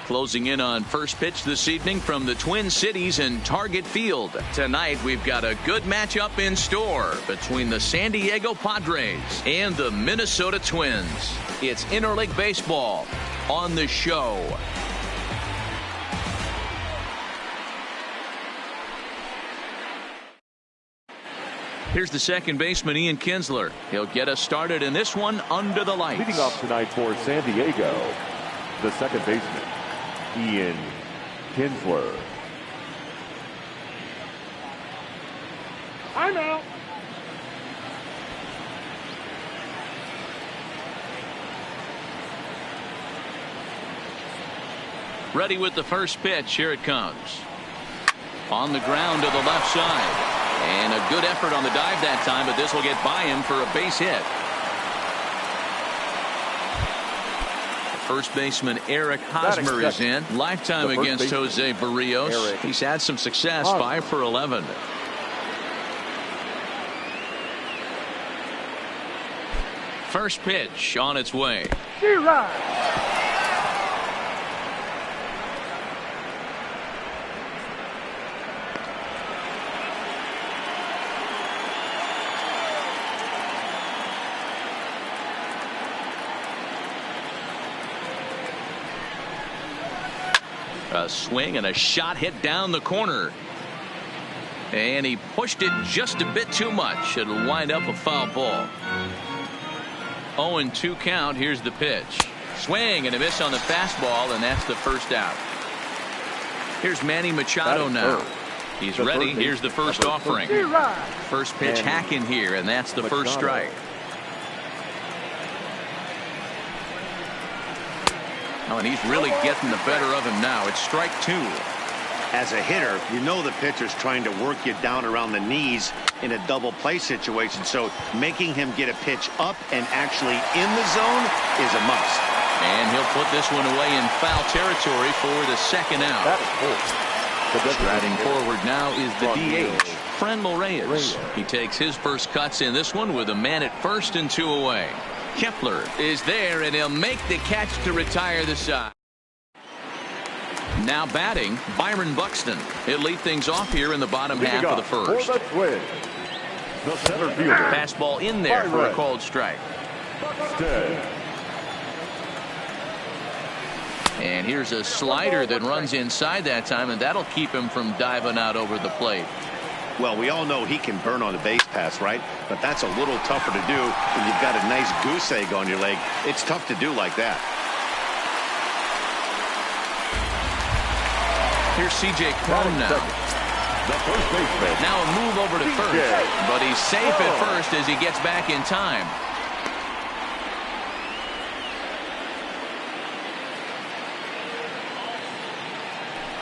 Closing in on first pitch this evening from the Twin Cities and Target Field. Tonight we've got a good matchup in store between the San Diego Padres and the Minnesota Twins. It's interleague baseball on the show. Here's the second baseman, Ian Kinsler. He'll get us started in this one under the lights. Leading off tonight for San Diego, the second baseman, Ian Kinsler. I'm out. Ready with the first pitch. Here it comes. On the ground to the left side. And a good effort on the dive that time, but this will get by him for a base hit. First baseman Eric Hosmer is in. Lifetime against Jose Barrios. He's had some success, 5 for 11. First pitch on its way. A swing and a shot hit down the corner. And he pushed it just a bit too much. It'll wind up a foul ball. 0-2 count. Here's the pitch. Swing and a miss on the fastball, and that's the first out. Here's Manny Machado now. He's ready. Here's the first offering. First pitch hack in here, and that's the first strike. Oh, and he's really getting the better of him now. It's strike 2. As a hitter, you know the pitcher's trying to work you down around the knees in a double play situation. So making him get a pitch up and actually in the zone is a must. And he'll put this one away in foul territory for the second out. Striding forward now is the DH, Franmil Reyes. He takes his first cuts in this one with a man at first and 2 away. Kepler is there, and he'll make the catch to retire the side. Now batting, Byron Buxton. He'll lead things off here in the bottom half of the first. The center fielder. Fastball in there for a called strike. And here's a slider that runs inside that time, and that'll keep him from diving out over the plate. Well, we all know he can burn on a base pass, right? But that's a little tougher to do when you've got a nice goose egg on your leg. It's tough to do like that. Here's C.J. Cron now. The first baseman. Now a move over to first, but he's safe at first as he gets back in time.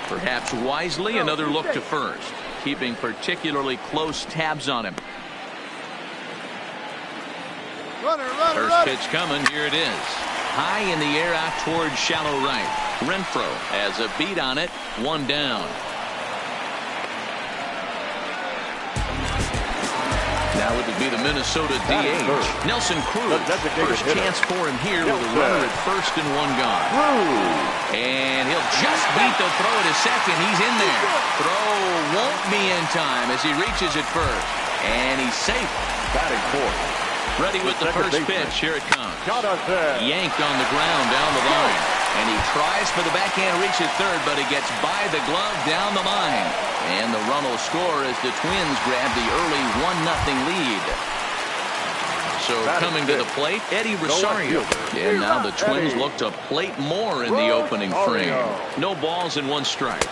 Perhaps wisely, another look to first, keeping particularly close tabs on him. First pitch coming. Here it is. High in the air out towards shallow right. Renfroe has a beat on it. 1 down. Now it would be the Minnesota DH, Nelson Cruz. First chance for him here with a runner at first and 1 gone. And he'll just beat the throw to second. He's in there. Throw won't be in time as he reaches it first. And he's safe. Batting fourth. Ready with the first pitch. Here it comes. Yanked on the ground down the line. And he tries for the backhand reach at third, but he gets by the glove down the line. And the run will score as the Twins grab the early 1-0 lead. So coming to the plate, Eddie Rosario. And now the Twins look to plate more in the opening frame. No balls and 1 strike.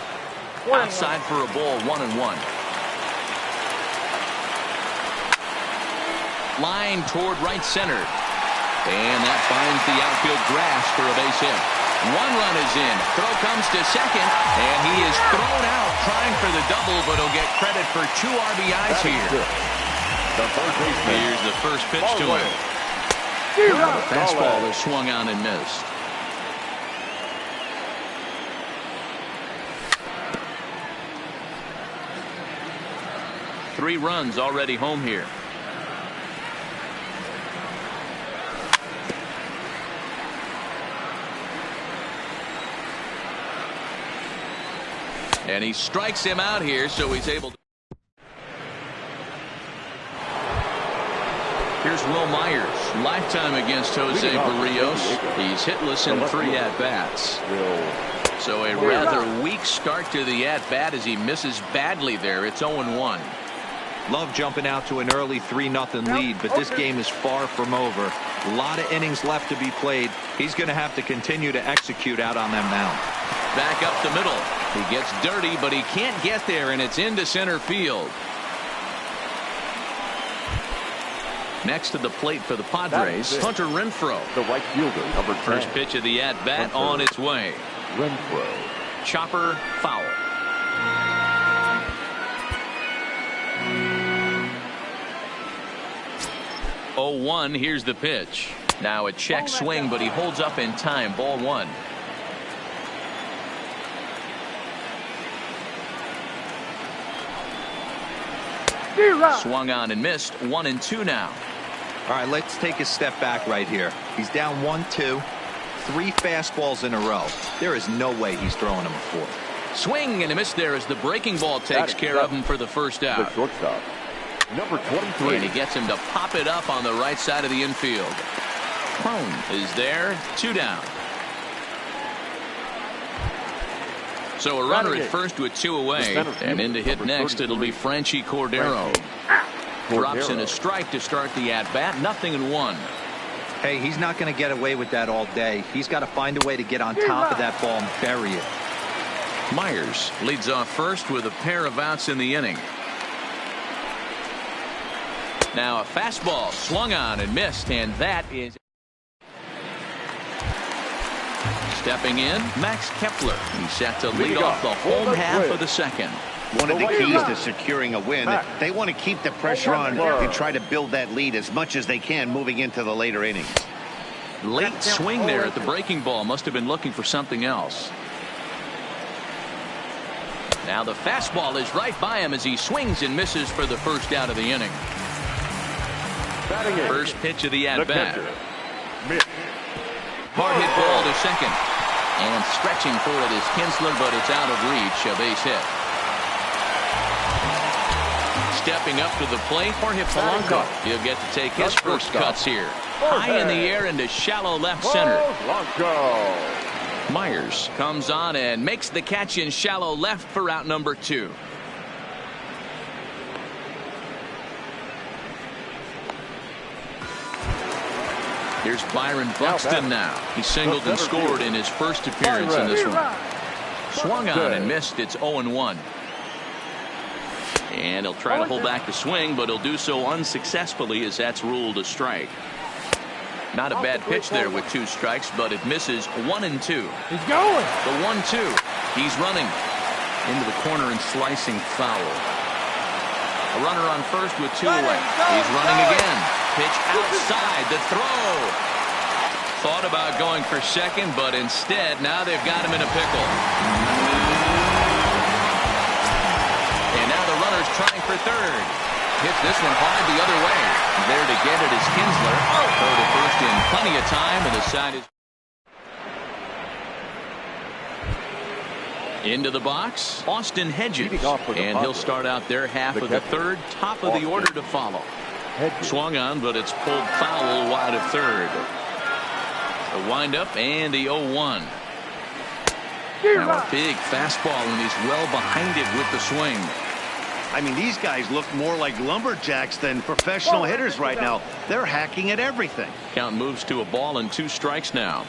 Outside for a ball, 1-1. Line toward right center. And that finds the outfield grass for a base hit. 1 run is in. Throw comes to second, and he is thrown out trying for the double, but he'll get credit for 2 RBIs here. Here's the first pitch to him. The fastball is swung on and missed. Three runs already home here. And he strikes him out here, so he's able to. Here's Will Myers, lifetime against Jose Barrios. He's hitless in 3 at-bats. So a rather weak start to the at-bat as he misses badly there. It's 0-1. Love jumping out to an early 3-0 lead, but this game is far from over. A lot of innings left to be played. He's going to have to continue to execute out on them mound. Back up the middle. He gets dirty, but he can't get there, and it's into center field. Next to the plate for the Padres, Hunter Renfroe. The right fielder, number 10. First pitch of the at-bat on its way. Renfroe. Chopper foul. Oh, 1. Here's the pitch. Now a check swing, but he holds up in time. Ball 1. Swung on and missed. 1-2 now. All right, let's take a step back right here. He's down 1-2. 3 fastballs in a row. There is no way he's throwing him a 4th. Swing and a miss there as the breaking ball takes care of him for the first out. The shortstop, number 23. And he gets him to pop it up on the right side of the infield. Crone is there. 2 down. So a runner at first with 2 away. And in to hit next, it'll be Franchy Cordero. Drops in a strike to start the at-bat. 0-1. Hey, he's not going to get away with that all day. He's got to find a way to get on top of that ball and bury it. Myers leads off first with a pair of outs in the inning. Now a fastball swung on and missed, and that is. Stepping in, Max Kepler. He's set to lead off the home half of the second. One of the keys to securing a win, they want to keep the pressure on and try to build that lead as much as they can moving into the later innings. Late swing there at the breaking ball. Must have been looking for something else. Now the fastball is right by him as he swings and misses for the first out of the inning. First pitch of the at-bat. Hard hit ball to second. And stretching for it is Kinsler, but it's out of reach. A base hit. Stepping up to the plate, Jorge Polanco. He'll get to take his first cuts here. High in the air into shallow left center. Myers comes on and makes the catch in shallow left for out number 2. Here's Byron Buxton now. He singled and scored in his first appearance in this one. Swung on and missed. It's 0-1. And he'll try to hold back the swing, but he'll do so unsuccessfully as that's ruled a strike. Not a bad pitch there with 2 strikes, but it misses. 1-2. He's going. The 1-2. He's running into the corner and slicing foul. A runner on first with 2 away. He's running again. Pitch outside. The throw. Thought about going for second, but instead now they've got him in a pickle. And now the runner's trying for third. Hits this one hard the other way. There to get it is Kinsler. Throw to first in plenty of time, and the side is into the box. Austin Hedges, and he'll start out their half of the third. Top of the order to follow. Swung on, but it's pulled foul wide of third. The windup and the 0-1. Now a big fastball, and he's well behind it with the swing. I mean, these guys look more like lumberjacks than professional hitters right now. They're hacking at everything. Count moves to a ball and 2 strikes now.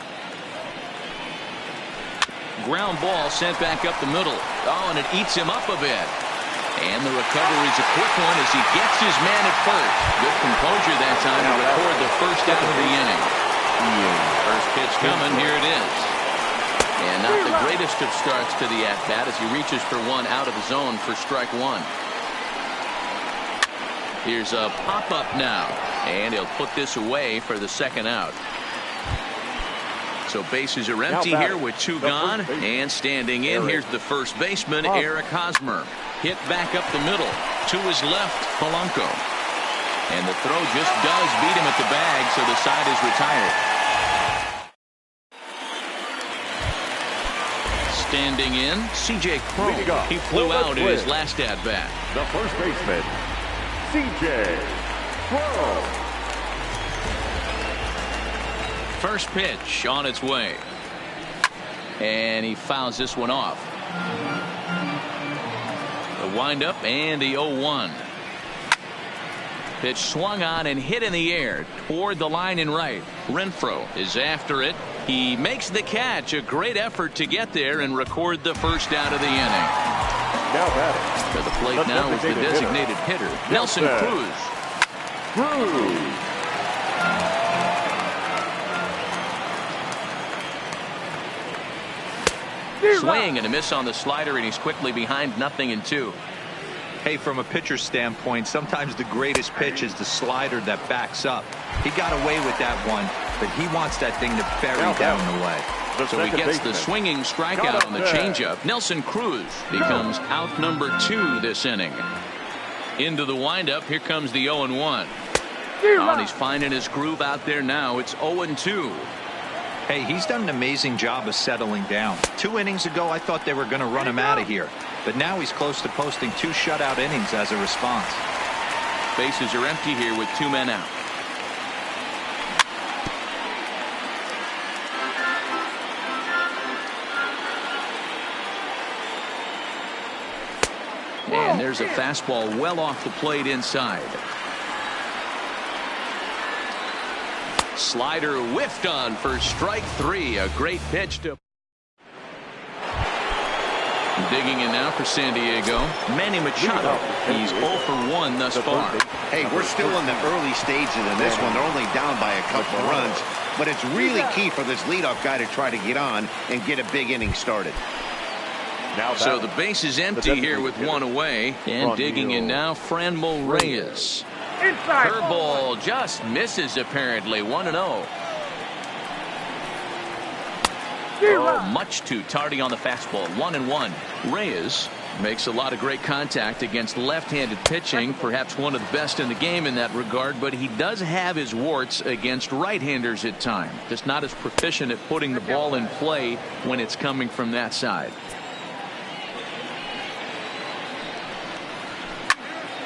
Ground ball sent back up the middle. Oh, and it eats him up a bit. And the recovery is a quick one as he gets his man at first. Good composure that time to record the first out of the inning. First pitch coming. Here it is. And not the greatest of starts to the at-bat as he reaches for one out of the zone for strike 1. Here's a pop-up now. And he'll put this away for the second out. So bases are empty here with 2 gone. And standing in, here's the first baseman, Eric Hosmer. Hit back up the middle. To his left, Polanco. And the throw just does beat him at the bag, so the side is retired. Standing in, C.J. Cron. He flew out in his last at-bat. The first baseman, C.J. Cron. First pitch on its way. And he fouls this one off. The windup and the 0-1. Pitch swung on and hit in the air toward the line and right. Renfroe is after it. He makes the catch. A great effort to get there and record the first out of the inning. Now batting. To the plate now is the designated hitter, Nelson Cruz. Swing and a miss on the slider, and he's quickly behind 0-2. Hey, from a pitcher's standpoint, sometimes the greatest pitch is the slider that backs up. He got away with that one, but he wants that thing to bury down the way. So he gets the swinging strikeout on the changeup. Nelson Cruz becomes out number 2 this inning. Into the windup, here comes the 0-1. Oh, and he's finding his groove out there now. It's 0-2. Hey, he's done an amazing job of settling down. 2 innings ago, I thought they were going to run him out of here. But now he's close to posting 2 shutout innings as a response. Bases are empty here with 2 men out. And there's a fastball well off the plate inside. Slider whiffed on for strike 3. A great pitch to. Digging in now for San Diego, Manny Machado. He's 0 for 1 thus far. Hey, we're still in the early stages of this one. They're only down by a couple of runs, but it's really key for this leadoff guy to try to get on and get a big inning started. So the base is empty here with 1 away, and digging in now, Franmil Reyes. Curveball just misses apparently. 1-0. Oh, much too tardy on the fastball. 1-1. Reyes makes a lot of great contact against left-handed pitching, perhaps one of the best in the game in that regard, but he does have his warts against right-handers at times. Just not as proficient at putting the ball in play when it's coming from that side.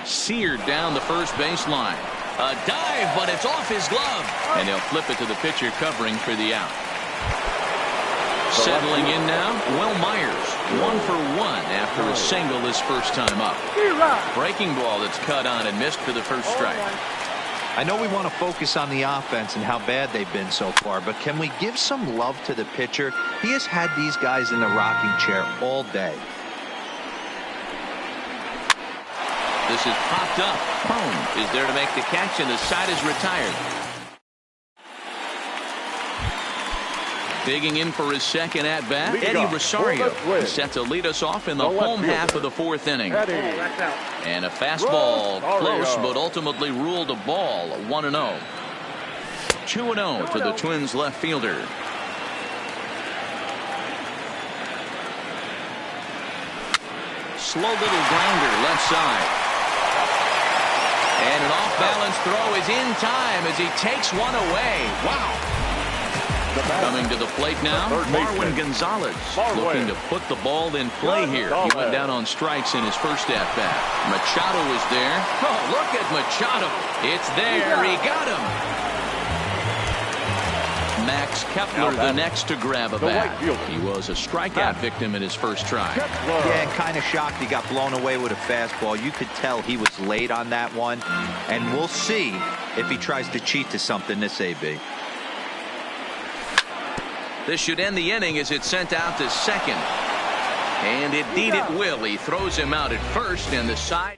Seared down the first baseline. A dive, but it's off his glove, and they'll flip it to the pitcher covering for the out. Settling in now, Will Myers, 1 for 1 after a single his first time up. Breaking ball that's cut on and missed for the first strike. I know we want to focus on the offense and how bad they've been so far, but can we give some love to the pitcher? He has had these guys in the rocking chair all day. This is popped up. Cron is there to make the catch, and the side is retired. Digging in for his second at-bat, Eddie Rosario is set to lead us off in the home half of the 4th inning. And a fastball close, but ultimately ruled a ball. 1-0. 2-0 to the Twins left fielder. Slow little grounder left side. And an off-balance throw is in time as he takes one away. Wow. Coming to the plate now, Marwin Gonzalez looking to put the ball in play here. He went down on strikes in his first at-bat. Machado is there. Oh, look at Machado. It's there. He got him. Max Kepler the next to grab a bat. He was a strikeout victim in his first try. Yeah, and kind of shocked he got blown away with a fastball. You could tell he was late on that one. And we'll see if he tries to cheat to something this AB. This should end the inning as it's sent out to second. And indeed it will. He throws him out at first, and the side.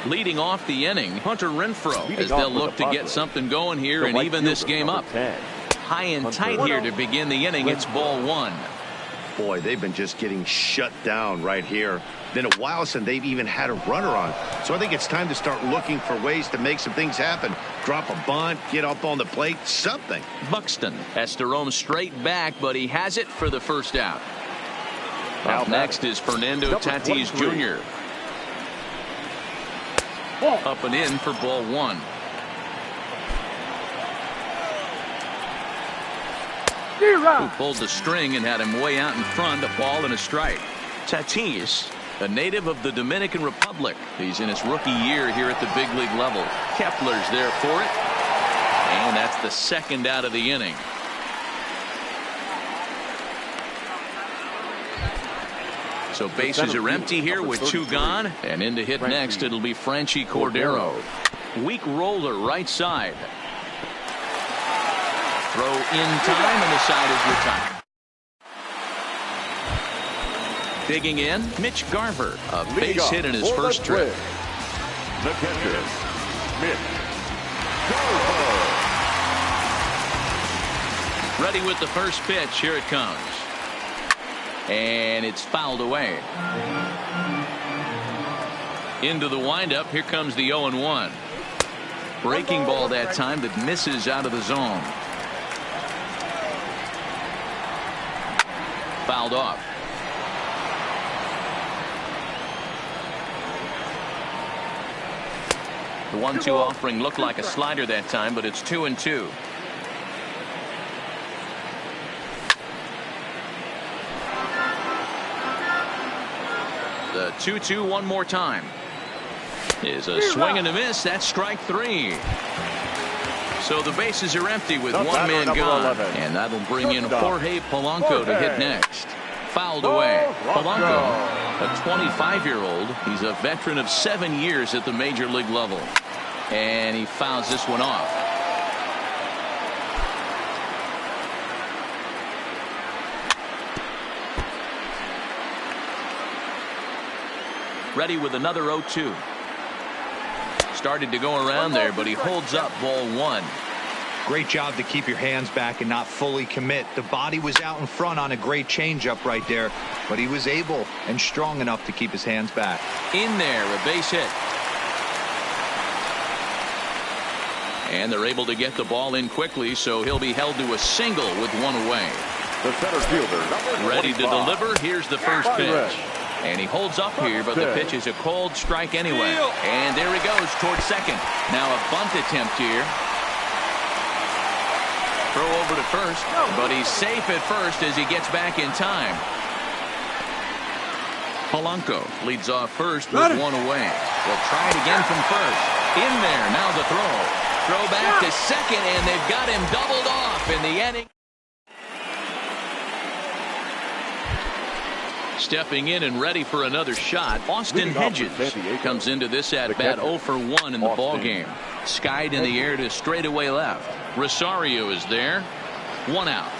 Leading off the inning, Hunter Renfroe, as they'll look to get something going here and even this game up. High and tight here to begin the inning. It's ball 1. Boy, they've been just getting shut down right here. Been a while since they've even had a runner on. So I think it's time to start looking for ways to make some things happen. Drop a bunt, get up on the plate, something. Buxton has to roam straight back, but he has it for the first out. Up next is Fernando Tatis Jr. Up and in for ball 1. who pulled the string and had him way out in front, a ball and a strike. Tatis, a native of the Dominican Republic. He's in his rookie year here at the big league level. Kepler's there for it. And that's the second out of the inning. So bases are empty here with 2 gone. And in to hit next, it'll be Franchy Cordero. Weak roller right side. Throw in time, and the side is retired. Digging in, Mitch Garver. A base hit in his first trip. The catcher, Mitch Garver. Ready with the first pitch. Here it comes. And it's fouled away. Into the windup. Here comes the 0-1. Breaking ball that time that misses out of the zone. Fouled off. The 1-2 offering looked like a slider that time, but it's 2-2. The 2-2 one more time. Is a swing and a miss. That's strike 3. So the bases are empty with 1 man gone. 11. And that'll bring in Jorge Polanco to hit next. Fouled away. Polanco, a 25-year-old. He's a veteran of 7 years at the major league level. And he fouls this one off. Ready with another 0-2. Started to go around there, but he holds up ball 1. Great job to keep your hands back and not fully commit. The body was out in front on a great changeup right there, but he was able and strong enough to keep his hands back. In there, a base hit. And they're able to get the ball in quickly, so he'll be held to a single with 1 away. The center fielder, ready to deliver. Here's the first pitch. And he holds up here, but the pitch is a cold strike anyway. And there he goes towards second. Now a bunt attempt here. Throw over to first, but he's safe at first as he gets back in time. Polanco leads off first with 1 away. They'll try it again from first. In there, now the throw. Throw back to second, and they've got him doubled off in the inning. Stepping in and ready for another shot, Austin Hedges comes into this at-bat 0 for 1 in the ballgame. Skied in the air to straightaway left. Rosario is there. 1 out.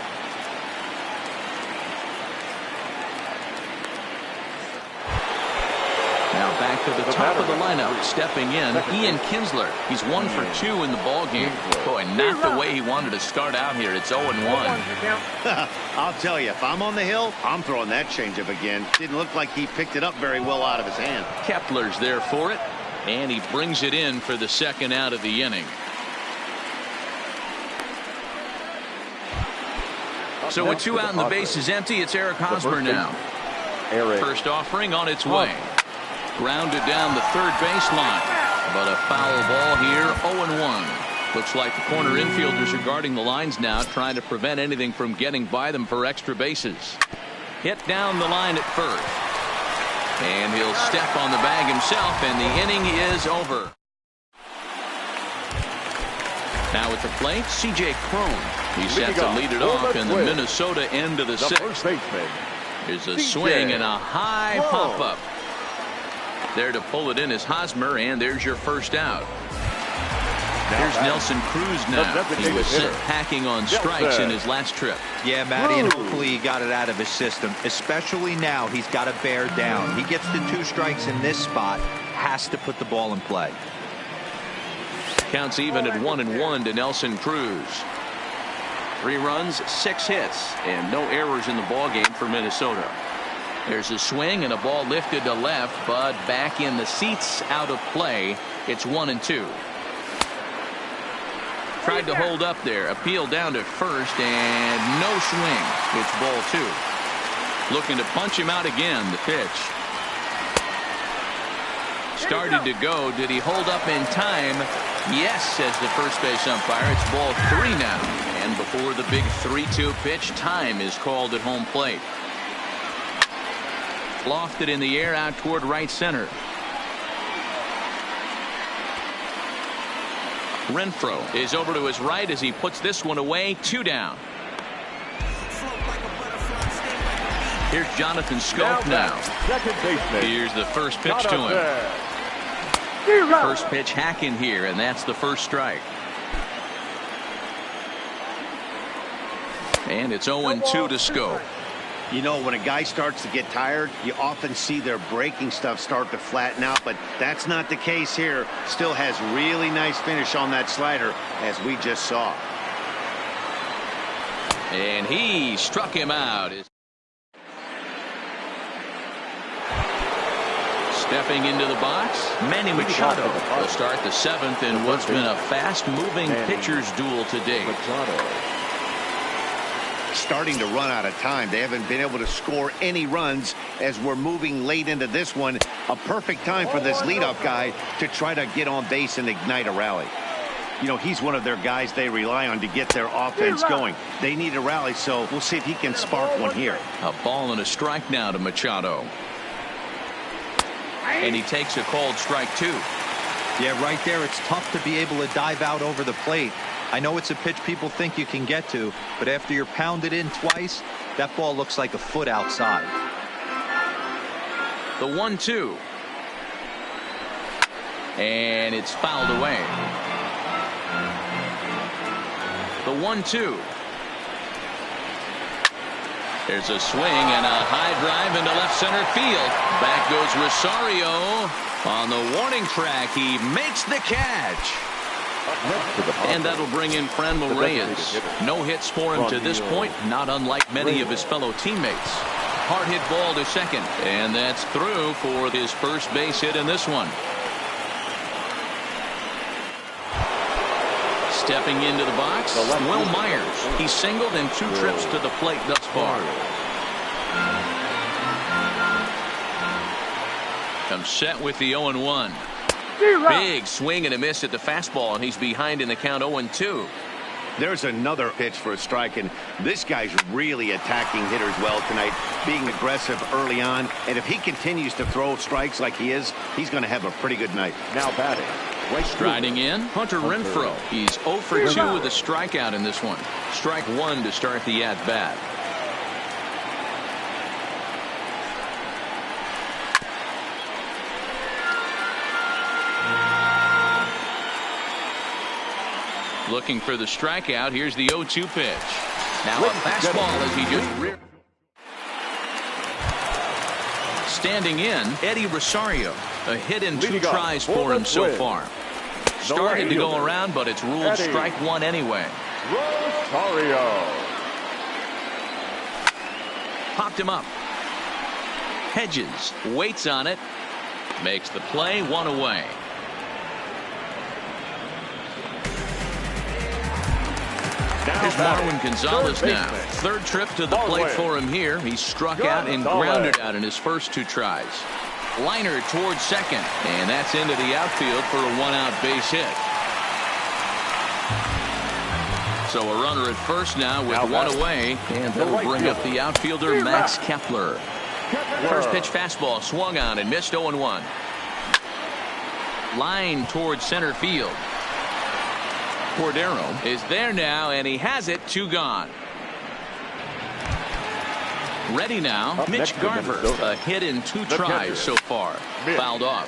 Now back to the top of the lineup. Stepping in, Ian Kinsler. He's 1 for 2 in the ballgame. Boy, not the way he wanted to start out here. It's 0-1. I'll tell you, if I'm on the hill, I'm throwing that changeup again. Didn't look like he picked it up very well out of his hand. Kepler's there for it, and he brings it in for the second out of the inning. So with 2 out and the base is empty, it's Eric Hosmer now. First offering on its way. Grounded down the third baseline, but a foul ball here. 0-1. Looks like the corner infielders are guarding the lines now, trying to prevent anything from getting by them for extra bases. Hit down the line at first, and he'll step on the bag himself, and the inning is over. Now at the plate, C.J. Cron. He's set to lead it off in the Minnesota end of the 6th. Here's a swing and a high pop-up. There to pull it in is Hosmer, and there's your first out. Here's Nelson Cruz now. He was sent packing on strikes in his last trip. Yeah, Matty, and hopefully he got it out of his system. Especially now, he's got to bear down. He gets the 2 strikes in this spot, has to put the ball in play. Counts even at 1-1 to Nelson Cruz. 3 runs, 6 hits, and no errors in the ballgame for Minnesota. There's a swing and a ball lifted to left, but back in the seats, out of play. It's 1-2. Tried to hold up there, appeal down to first, and no swing. It's ball 2. Looking to punch him out again. The pitch. Started to go. Did he hold up in time? Yes, says the first base umpire. It's ball 3 now. And before for the big 3-2 pitch. Time is called at home plate. Lofted in the air out toward right center. Renfroe is over to his right as he puts this one away. 2 down. Here's Jonathan Scope now. Second baseman. Here's the first pitch to him. First pitch hacking here, and that's the first strike. And it's 0-2 to Scope. You know, when a guy starts to get tired, you often see their breaking stuff start to flatten out, but that's not the case here. Still has really nice finish on that slider, as we just saw. And he struck him out. Stepping into the box, Manny Machado will start the 7th in what's been a fast-moving pitcher's duel to date. Starting to run out of time. They haven't been able to score any runs as we're moving late into this one. A perfect time for this leadoff guy to try to get on base and ignite a rally. You know, he's one of their guys they rely on to get their offense going. They need a rally, so we'll see if he can spark one here. A ball and a strike now to Machado. And he takes a called strike 2. Yeah, right there, it's tough to be able to dive out over the plate. I know it's a pitch people think you can get to, but after you're pounded in twice, that ball looks like a foot outside. The 1-2. And it's fouled away. The 1-2. There's a swing and a high drive into left center field. Back goes Rosario. On the warning track, he makes the catch. And that'll bring in Franmil Reyes. No hits for him to this point, not unlike many of his fellow teammates. Hard hit ball to second, and that's through for his first base hit in this one. Stepping into the box, Will Myers. He's singled in 2 trips to the plate thus far. Comes set with the 0-1. Big swing and a miss at the fastball, and he's behind in the count 0-2. There's another pitch for a strike, and this guy's really attacking hitters well tonight, being aggressive early on, and if he continues to throw strikes like he is, he's going to have a pretty good night. Now batting. Striding in, Hunter Renfroe. He's 0 for 2 with a strikeout in this one. Strike 1 to start the at-bat. Looking for the strikeout. Here's the 0-2 pitch. Now a fastball as he just reared. Standing in, Eddie Rosario. A hit in 2 tries for him so far. Started to go around, but it's ruled strike 1 anyway. Rosario. Popped him up. Hedges waits on it. Makes the play, 1 away. Here's Marwin Gonzalez now. 3rd trip to the plate for him here. He struck out and grounded out in his first 2 tries. Liner towards second, and that's into the outfield for a 1-out base hit. So a runner at first now with 1 away, and that'll bring up the outfielder Max Kepler. First pitch fastball swung on and missed 0-1. Line towards center field. Cordero is there now, and he has it. 2 gone. Ready now, Mitch Garver. A hit in 2 tries so far. Fouled off.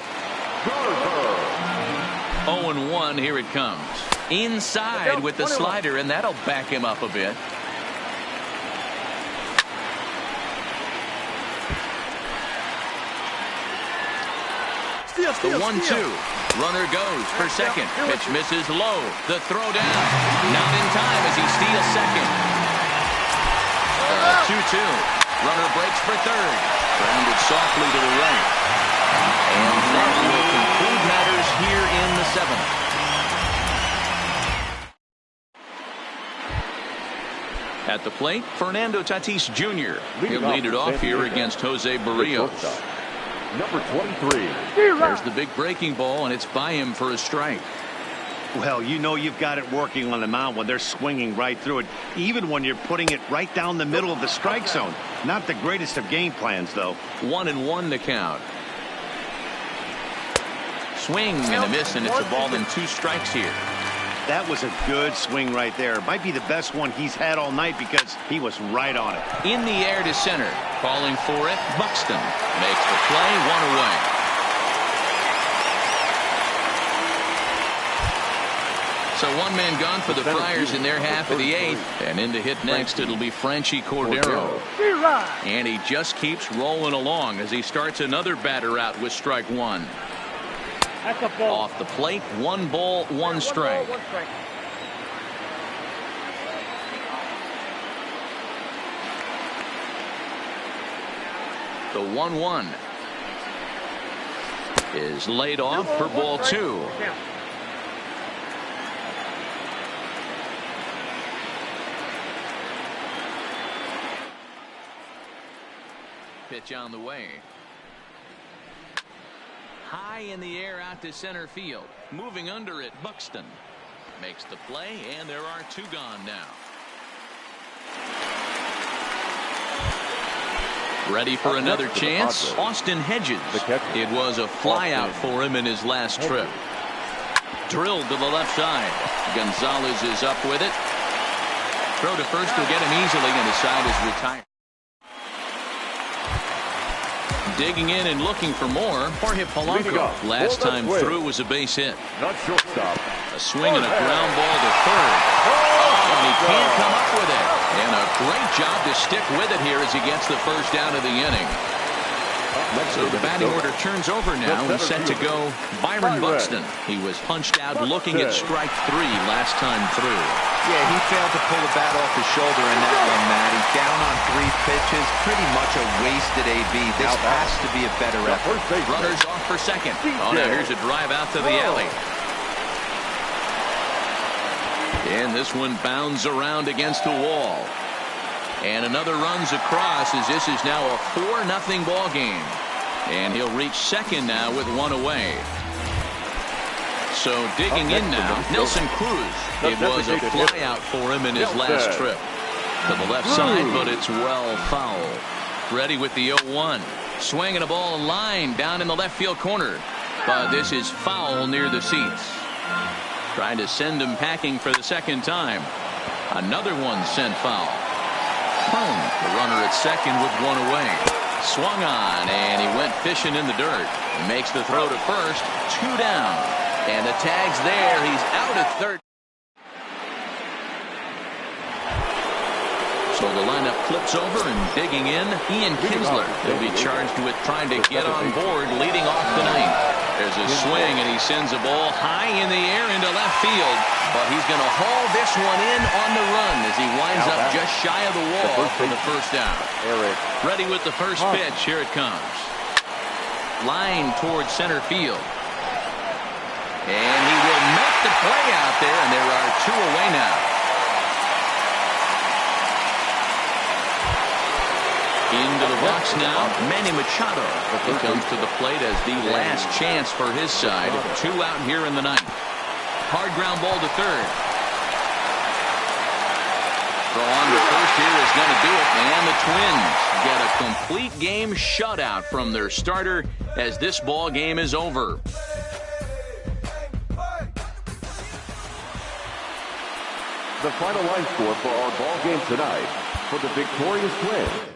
0-1, here it comes. Inside with the slider, and that'll back him up a bit. The 1-2. Runner goes for second. Pitch misses low. The throw down. Not in time as he steals second. 2-2. Runner breaks for third. Grounded softly to the right. And that will conclude matters here in the 7th. At the plate, Fernando Tatis Jr. He'll lead it off here against Jose Barrios. Number 23. There's the big breaking ball, and it's by him for a strike. Well, you know you've got it working on the mound when they're swinging right through it, even when you're putting it right down the middle of the strike zone. Not the greatest of game plans, though. 1-1 to count. Swing and a miss, and it's a ball and 2 strikes here. That was a good swing right there. Might be the best one he's had all night because he was right on it. In the air to center. Calling for it, Buxton. Makes the play, 1 away. So 1 man gone for the Friars in their half of the 8th. And in to hit next, it'll be Franchy Cordero. And he just keeps rolling along as he starts another batter out with strike 1. That's a ball. Off the plate, 1 ball, 1 strike. The 1-1 is laid off for ball 2. Pitch on the way. High in the air out to center field. Moving under it, Buxton makes the play, and there are 2 gone now. Ready for another chance. Austin Hedges. It was a flyout for him in his last trip. Drilled to the left side. Gonzalez is up with it. Throw to first will get him easily, and his side is retired. Digging in and looking for more. Jorge Polanco. Last time through was a base hit. Not shortstop. A swing and a ground ball to third. Oh, and he can't come up with it. And a great job to stick with it here as he gets the first down of the inning. So the batting order turns over now and set to go Byron Buxton. He was punched out looking at strike 3 last time through. Yeah, he failed to pull the bat off his shoulder in that one, Matt. He's down on 3 pitches. Pretty much a wasted AB. This has to be a better effort. Runners off for second. Oh, now here's a drive out to the alley. And this one bounds around against the wall. And another runs across as this is now a 4-0 ball game. And he'll reach second now with 1 away. So digging in now, Nelson Cruz. It was a flyout for him in his last trip. To the left side, but it's well foul. Ready with the 0-1. Swinging a ball line down in the left field corner. But this is foul near the seats. Trying to send him packing for the second time. Another one sent foul. The runner at second with 1 away. Swung on, and he went fishing in the dirt. Makes the throw to first. 2 down. And the tag's there. He's out at third. So the lineup flips over and digging in. Ian Kinsler will be charged with trying to get on board leading off the 9th. There's a swing, and he sends a ball high in the air into left field. But he's going to haul this one in on the run as he winds up just shy of the wall for the first down. Ready with the first pitch. Here it comes. Line towards center field. And he will make the play out there, and there are 2 away now. Into the box now, Manny Machado. He comes to the plate as the last chance for his side. 2 out here in the 9th. Hard ground ball to third. Throw on to first here is going to do it. And the Twins get a complete game shutout from their starter as this ball game is over. The final line score for our ball game tonight for the victorious Twins.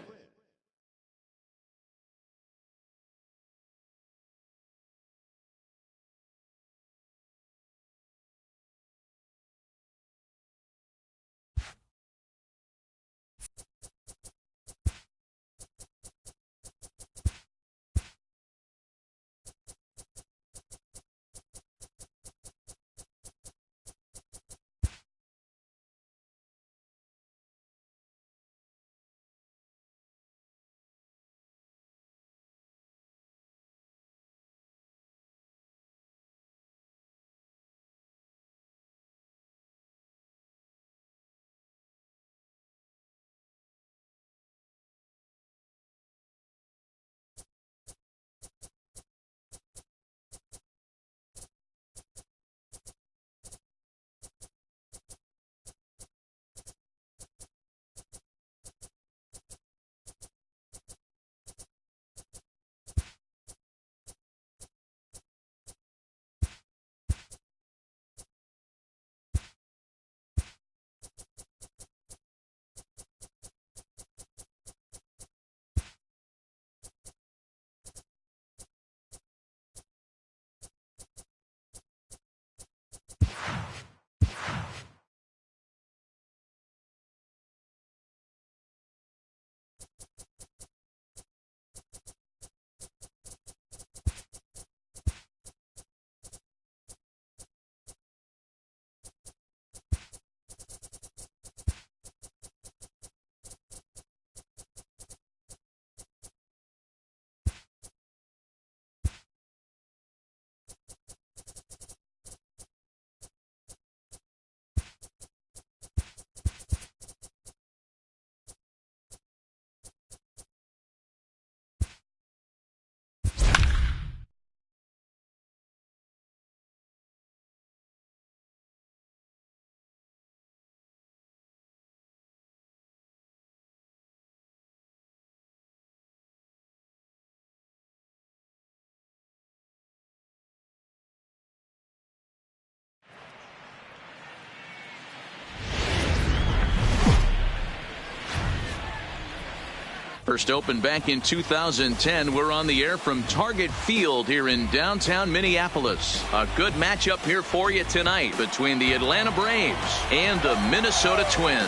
First opened back in 2010. We're on the air from Target Field here in downtown Minneapolis. A good matchup here for you tonight between the Atlanta Braves and the Minnesota Twins.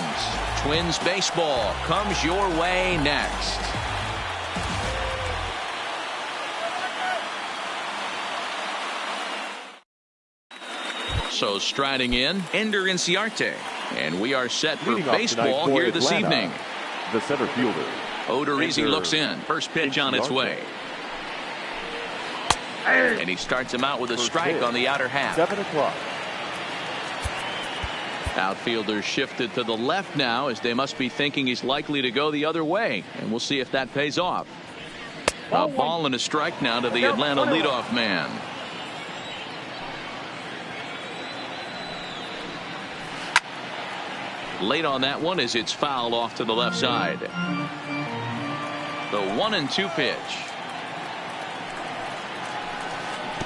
Twins baseball comes your way next. So striding in, Ender Inciarte. And we are set for baseball here this evening. The center fielder. Odorizzi looks in. First pitch on its way. And he starts him out with a strike on the outer half. 7 o'clock. Outfielders shifted to the left now as they must be thinking he's likely to go the other way. And we'll see if that pays off. A ball and a strike now to the Atlanta leadoff man. Late on that one as it's fouled off to the left side. The 1-2 pitch.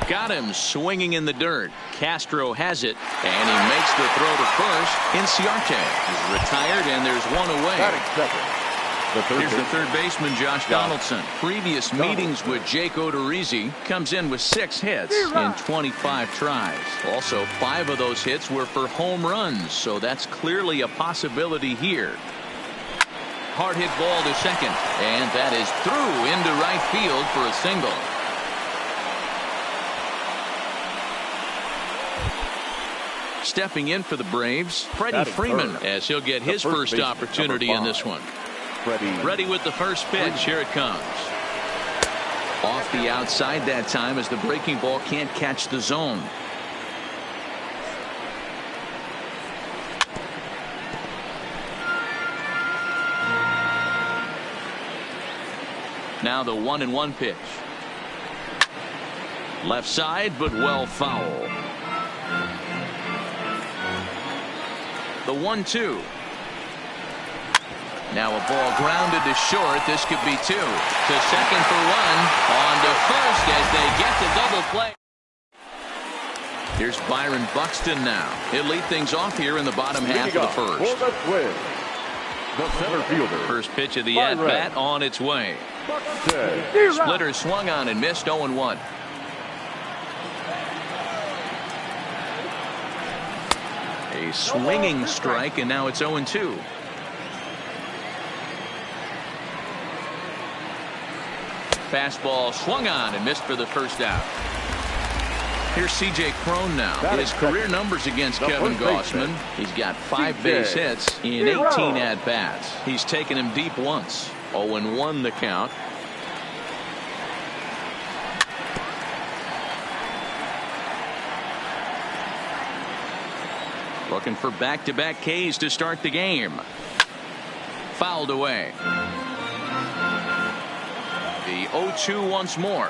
Got him swinging in the dirt. Castro has it, and he makes the throw to first. Inciarte is retired, and there's one away. Here's the third baseman, Josh Donaldson. Previous meetings with Jake Odorizzi, comes in with 6 hits in 25 tries. Also, 5 of those hits were for home runs, so that's clearly a possibility here. Hard hit ball to second, and that is through into right field for a single. Stepping in for the Braves, Freddie Freeman, as he'll get his first opportunity in this one. Ready with the first pitch. Here it comes. Off the outside that time as the breaking ball can't catch the zone. Now the 1-1 pitch. Left side, but well foul. The 1-2. Now a ball grounded to short. This could be 2. To second for 1. On to first as they get the double play. Here's Byron Buxton now. He'll lead things off here in the bottom half of the first. For the Twins, the center fielder. First pitch of the at-bat on its way. Splitter swung on and missed. 0-1. A swinging strike, and now it's 0-2. Fastball swung on and missed for the first out. Here's C.J. Cron now. His career numbers against Kevin Gausman. He's got 5 base hits in 18 at-bats. He's taken him deep once. 0-1 the count. Looking for back-to-back Ks to start the game. Fouled away. The 0-2 once more.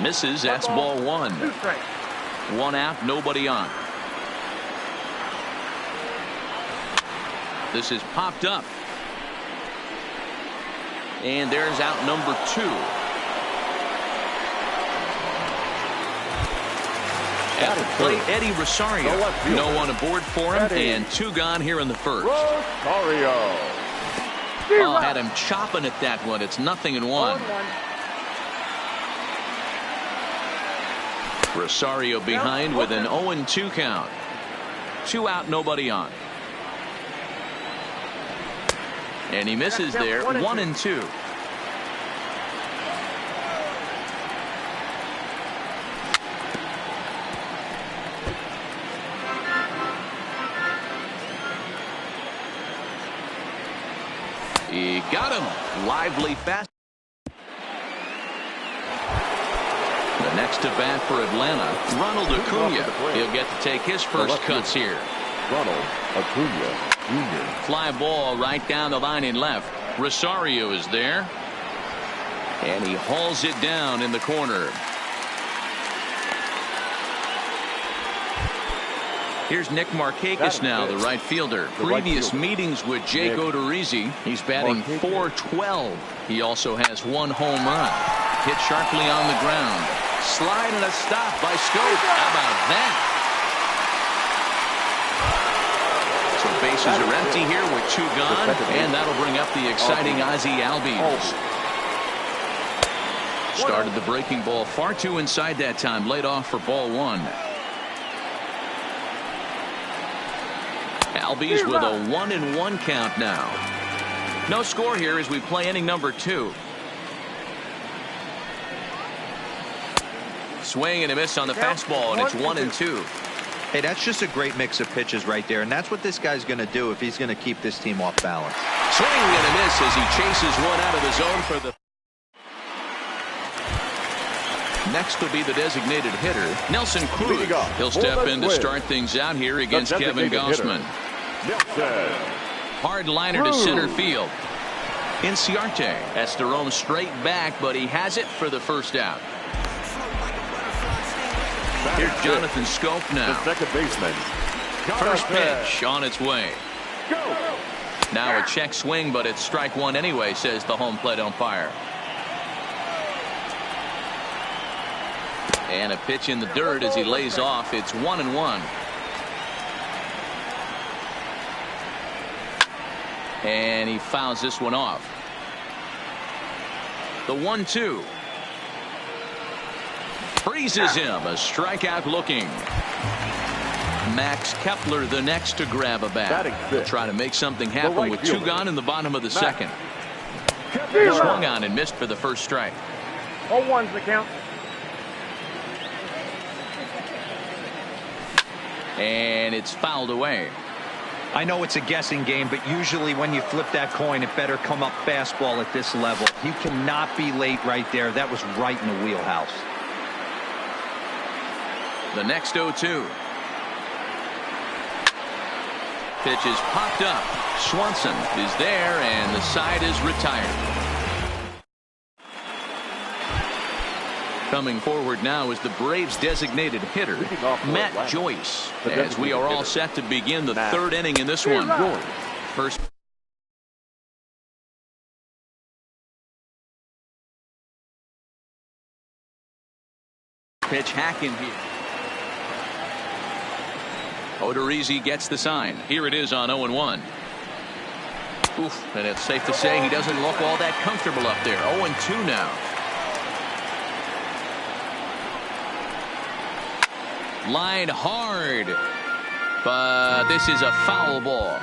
Misses. That's ball 1. 1 out, nobody on. This is popped up. And there's out number 2. At the plate, Eddie Rosario. No one aboard for him, and 2 gone here in the first. Rosario. Oh, had him chopping at that one. It's 0-1. Rosario behind with an 0-2 count. 2 out, nobody on. And he misses there. 1-2. He got him. Lively fast. The next to bat for Atlanta, Ronald Acuna. He'll get to take his first cuts here. Ronald Acuna Jr. Fly ball right down the line in left. Rosario is there. And he hauls it down in the corner. Here's Nick Markakis now, the right fielder. Previous meetings with Jake Odorizzi, he's batting .412. He also has 1 home run. Hit sharply on the ground. Slide and a stop by Scope. How about that? So base bases are empty here with 2 gone, and that'll bring up the exciting Ozzie Albies. Started the breaking ball far too inside that time. Laid off for ball 1. Albies with a 1-1 count now. No score here as we play inning number 2. Swing and a miss on the fastball, and it's 1-2. Hey, that's just a great mix of pitches right there, and that's what this guy's going to do if he's going to keep this team off balance. Swing and a miss as he chases one out of the zone for the... Next will be the designated hitter, Nelson Cruz. He'll step in to start things out here against Kevin Gausman. Hard liner to center field. Inciarte has to roam straight back, but he has it for the first out. Here's Jonathan Scope now. The second baseman. First pitch on its way. Now a check swing, but it's strike 1 anyway, says the home plate umpire. And a pitch in the dirt as he lays off. It's 1-1. And he fouls this one off. The 1-2. Freezes him. A strikeout looking. Max Kepler the next to grab a bat. He'll try to make something happen with 2 gone in the bottom of the second. Swung on and missed for the first strike. 0-1's the count. And it's fouled away. I know it's a guessing game, but usually when you flip that coin, it better come up fastball at this level. You cannot be late right there. That was right in the wheelhouse. The next 0-2. Pitch is popped up. Swanson is there, and the side is retired. Coming forward now is the Braves designated hitter, Matt Joyce, as we are all set to begin the 3rd inning in this one. First pitch hacking here. Odorizzi gets the sign. Here it is on 0-1. Oof, and it's safe to say he doesn't look all that comfortable up there. 0-2 now. Line hard, but this is a foul ball.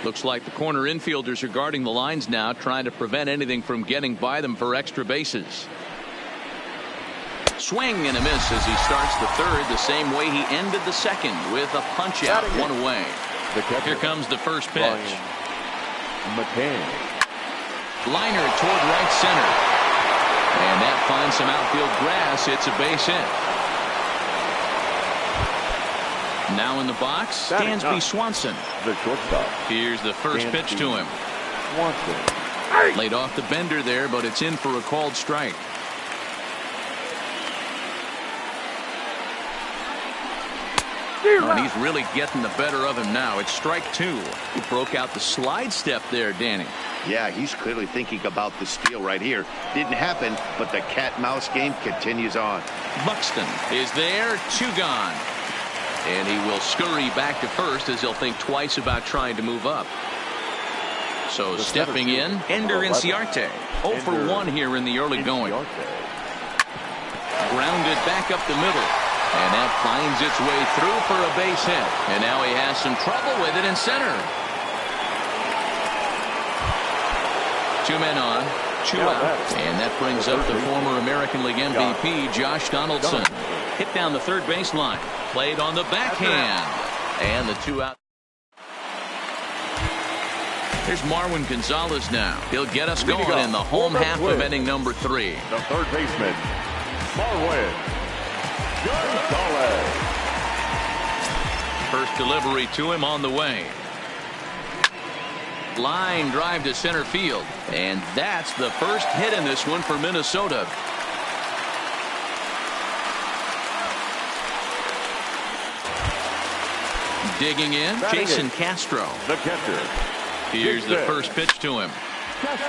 Looks like the corner infielders are guarding the lines now, trying to prevent anything from getting by them for extra bases. Swing and a miss as he starts the 3rd the same way he ended the 2nd with a punch out, 1 away. Here comes the first pitch. McCann. Liner toward right center. And that finds some outfield grass. It's a base hit. Now in the box, Dansby Swanson. The shortstop. Here's the first pitch to him. Swanson. Laid off the bender there, but it's in for a called strike. And he's really getting the better of him now. It's strike 2. He broke out the slide step there, Danny. Yeah, he's clearly thinking about the steal right here. Didn't happen, but the cat-mouse game continues on. Buxton is there, 2 gone. And he will scurry back to first as he'll think twice about trying to move up. So stepping in, Ender Inciarte. 0 for 1 here in the early going. Grounded back up the middle. And that finds its way through for a base hit. And now he has some trouble with it in center. 2 men on, 2 out. And that brings up the former American League MVP, Josh Donaldson. Hit down the 3rd baseline. Played on the backhand. And the 2 out. Here's Marwin Gonzalez now. He'll get us going in the home half of inning number 3. The 3rd baseman, Marwin Gonzalez. First delivery to him on the way. Line drive to center field. And that's the first hit in this one for Minnesota. Digging in, Jason Castro. The catcher. Here's the first pitch to him.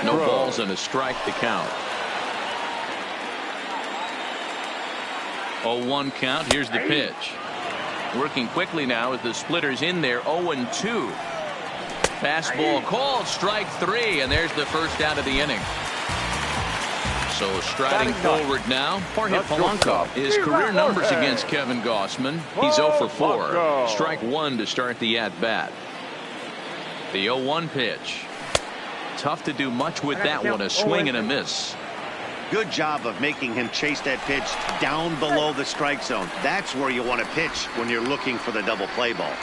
No balls and a strike to count. 0-1 count. Here's the pitch. Working quickly now with the splitters in there. 0-2. Fastball called. Strike 3. And there's the first out of the inning. So striding forward now, Jorge Polanco. His career numbers against Kevin Gossman. He's 0 for 4. Strike 1 to start the at-bat. The 0-1 pitch. Tough to do much with that one. A swing and a miss. Good job of making him chase that pitch down below the strike zone. That's where you want to pitch when you're looking for the double play ball.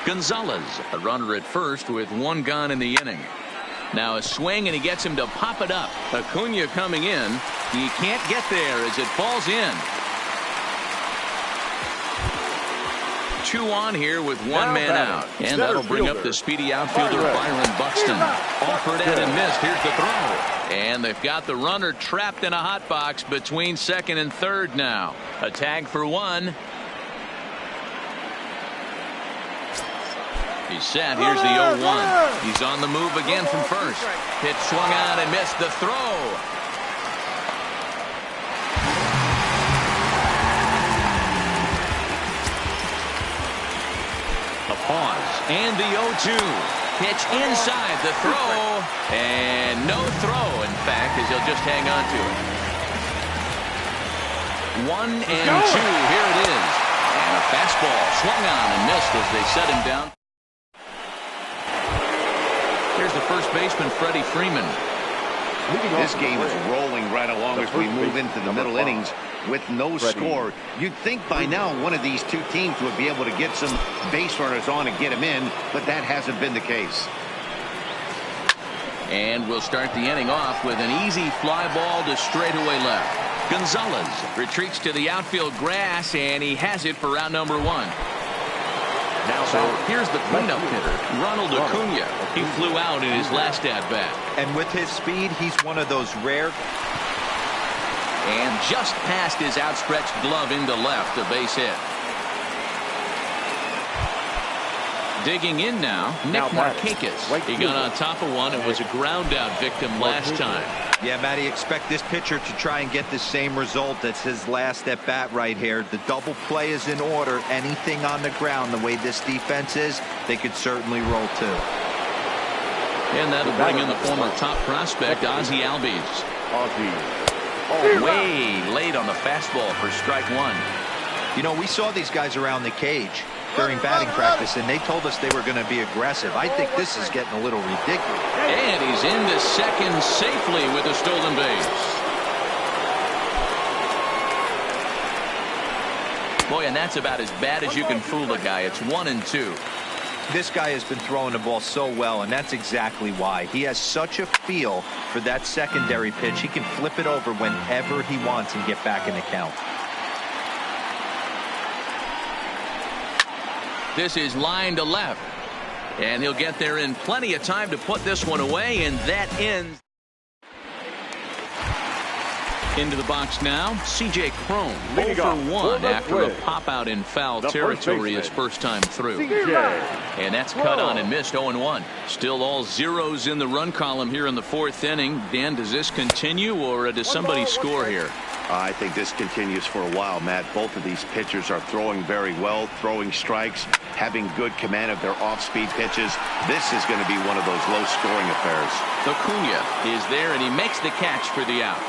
Gonzalez, a runner at first with 1 gone in the inning. Now a swing, and he gets him to pop it up. Acuna coming in. He can't get there as it falls in. 2 on here with 1 man out. And that'll bring up the speedy outfielder Byron Buxton. Offered and missed. Here's the throw. And they've got the runner trapped in a hot box between second and third now. A tag for 1. He's set. Here's the 0-1. He's on the move again from first. Pitch swung out and missed. The throw. A pause. And the 0-2. Pitch inside the throw. And no throw, in fact, as he'll just hang on to it. 1 and 2. Here it is. And a fastball swung on and missed as they set him down. Here's the first baseman, Freddie Freeman. This game is rolling right along as we move into the middle innings with no score. You'd think by now one of these two teams would be able to get some base runners on and get them in, but that hasn't been the case. And we'll start the inning off with an easy fly ball to straightaway left. Gonzalez retreats to the outfield grass, and he has it for round number 1. So here's the cleanup hitter, Ronald Acuna. He flew out in his last at-bat. And with his speed, he's one of those rare. And just past his outstretched glove into left, a base hit. Digging in now, Nick Markakis. He got on top of one and was a ground-out victim last time. Yeah, Matty, expect this pitcher to try and get the same result as his last at-bat right here. The double play is in order. Anything on the ground, the way this defense is, they could certainly roll too. And that'll bring in the former top prospect, Ozzie Albies. Way late on the fastball for strike 1. You know, we saw these guys around the cage during batting practice, and they told us they were going to be aggressive. I think this is getting a little ridiculous. And he's into second safely with a stolen base. Boy, and that's about as bad as you can fool a guy. It's 1 and 2. This guy has been throwing the ball so well, and that's exactly why. He has such a feel for that secondary pitch. He can flip it over whenever he wants and get back in the count. This is line to left. And he'll get there in plenty of time to put this one away, and that ends. Into the box now, C.J. Cron, 0 for 1 after a pop-out in foul territory his first time through. And that's cut on and missed, 0-1. Still all zeros in the run column here in the 4th inning. Dan, does this continue, or does somebody score here? I think this continues for a while, Matt. Both of these pitchers are throwing very well, throwing strikes, having good command of their off-speed pitches. This is going to be one of those low-scoring affairs. Acuna is there, and he makes the catch for the out.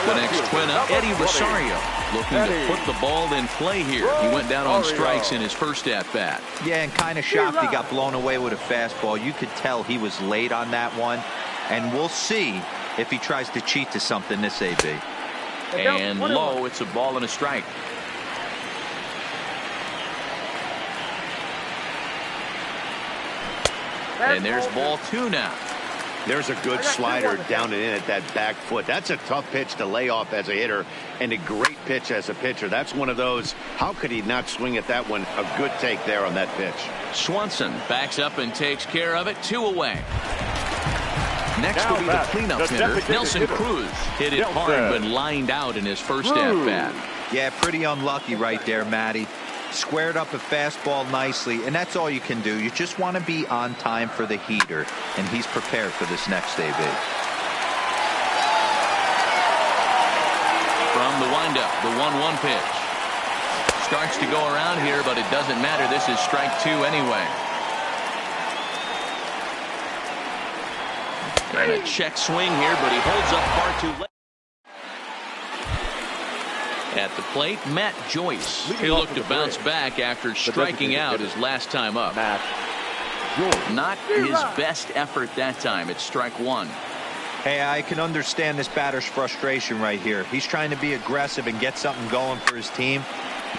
The next twin up, Eddie Rosario, looking to put the ball in play here. He went down on strikes in his first at-bat. Yeah, and kind of shocked he got blown away with a fastball. You could tell he was late on that one, and we'll see if he tries to cheat to something this AB. And low, it's a ball and a strike. And there's ball 2 now. There's a good slider down and in at that back foot. That's a tough pitch to lay off as a hitter, and a great pitch as a pitcher. That's one of those, how could he not swing at that one? A good take there on that pitch. Swanson backs up and takes care of it. 2 away. Next will be the cleanup hitter, Nelson Cruz. Hit it hard, but lined out in his first at-bat. Yeah, pretty unlucky right there, Matty. Squared up a fastball nicely, and that's all you can do. You just want to be on time for the heater, and he's prepared for this next AB. from the windup, the 1-1 pitch. Starts to go around here, but it doesn't matter. This is strike 2 anyway. And a check swing here, but he holds up far too late. At the plate, Matt Joyce. He'll look to bounce back after striking out his last time up. Not his best effort that time. It's strike 1. Hey, I can understand this batter's frustration right here. He's trying to be aggressive and get something going for his team.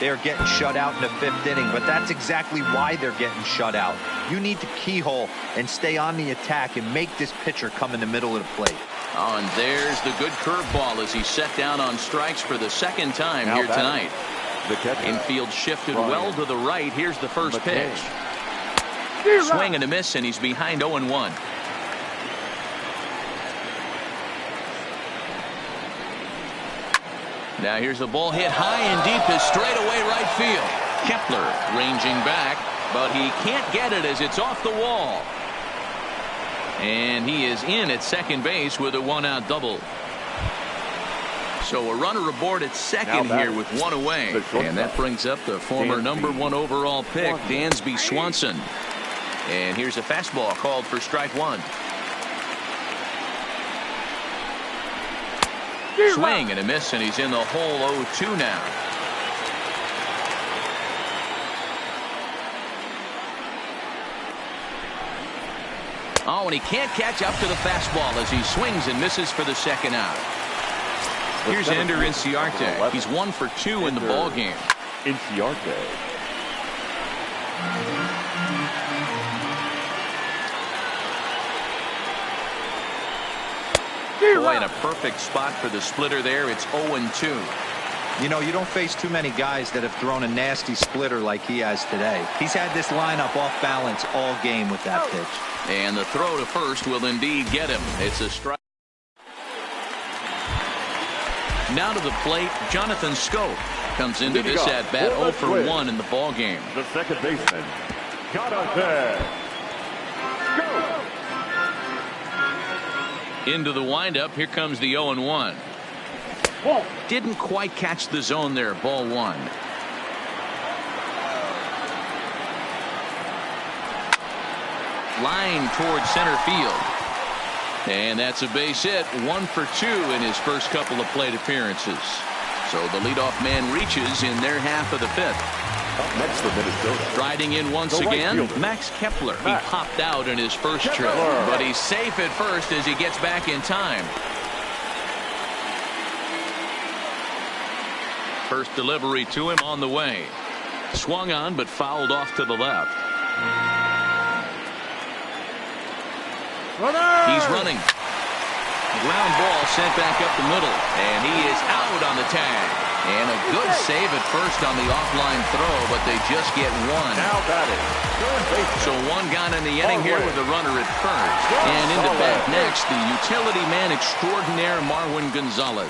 They're getting shut out in the 5th inning, but that's exactly why they're getting shut out. You need to keyhole and stay on the attack and make this pitcher come in the middle of the plate. Oh, and there's the good curveball as he set down on strikes for the 2nd time here tonight. Infield shifted well to the right. Here's the first pitch. Swing and a miss, and he's behind 0-1. Now here's a ball hit high and deep to straightaway right field. Kepler ranging back, but he can't get it as it's off the wall. And he is in at second base with a 1-out double. So a runner aboard at second here with 1 away. And that brings up the former #1 overall pick, Dansby Swanson. And here's a fastball called for strike 1. Swing and a miss, and he's in the hole 0-2 now. Oh, and he can't catch up to the fastball as he swings and misses for the 2nd out. Here's Ender Inciarte. He's 1 for 2 in the ball game. Inciarte. Boy, in a perfect spot for the splitter there. It's 0-2. You know, you don't face too many guys that have thrown a nasty splitter like he has today. He's had this lineup off balance all game with that pitch. And the throw to first will indeed get him. It's a strike. Now to the plate, Jonathan Scope comes into this at bat 0 for 1 in the ball game. The second baseman, Jonathan Scope. Into the windup. Here comes the 0-1. Didn't quite catch the zone there. Ball 1. Line towards center field. And that's a base hit. 1 for 2 in his first couple of plate appearances. So the leadoff man reaches in their half of the 5th. Up next for Minnesota. Striding in once again, Max Kepler. He popped out in his first trip, but he's safe at first as he gets back in time. First delivery to him on the way. Swung on, but fouled off to the left. He's running. Ground ball sent back up the middle, and he is out on the tag. And a good save at first on the offline throw, but they just get 1. Now batting. So 1 gone in the inning here with a runner at first. And into bat next, the utility man extraordinaire Marwin Gonzalez.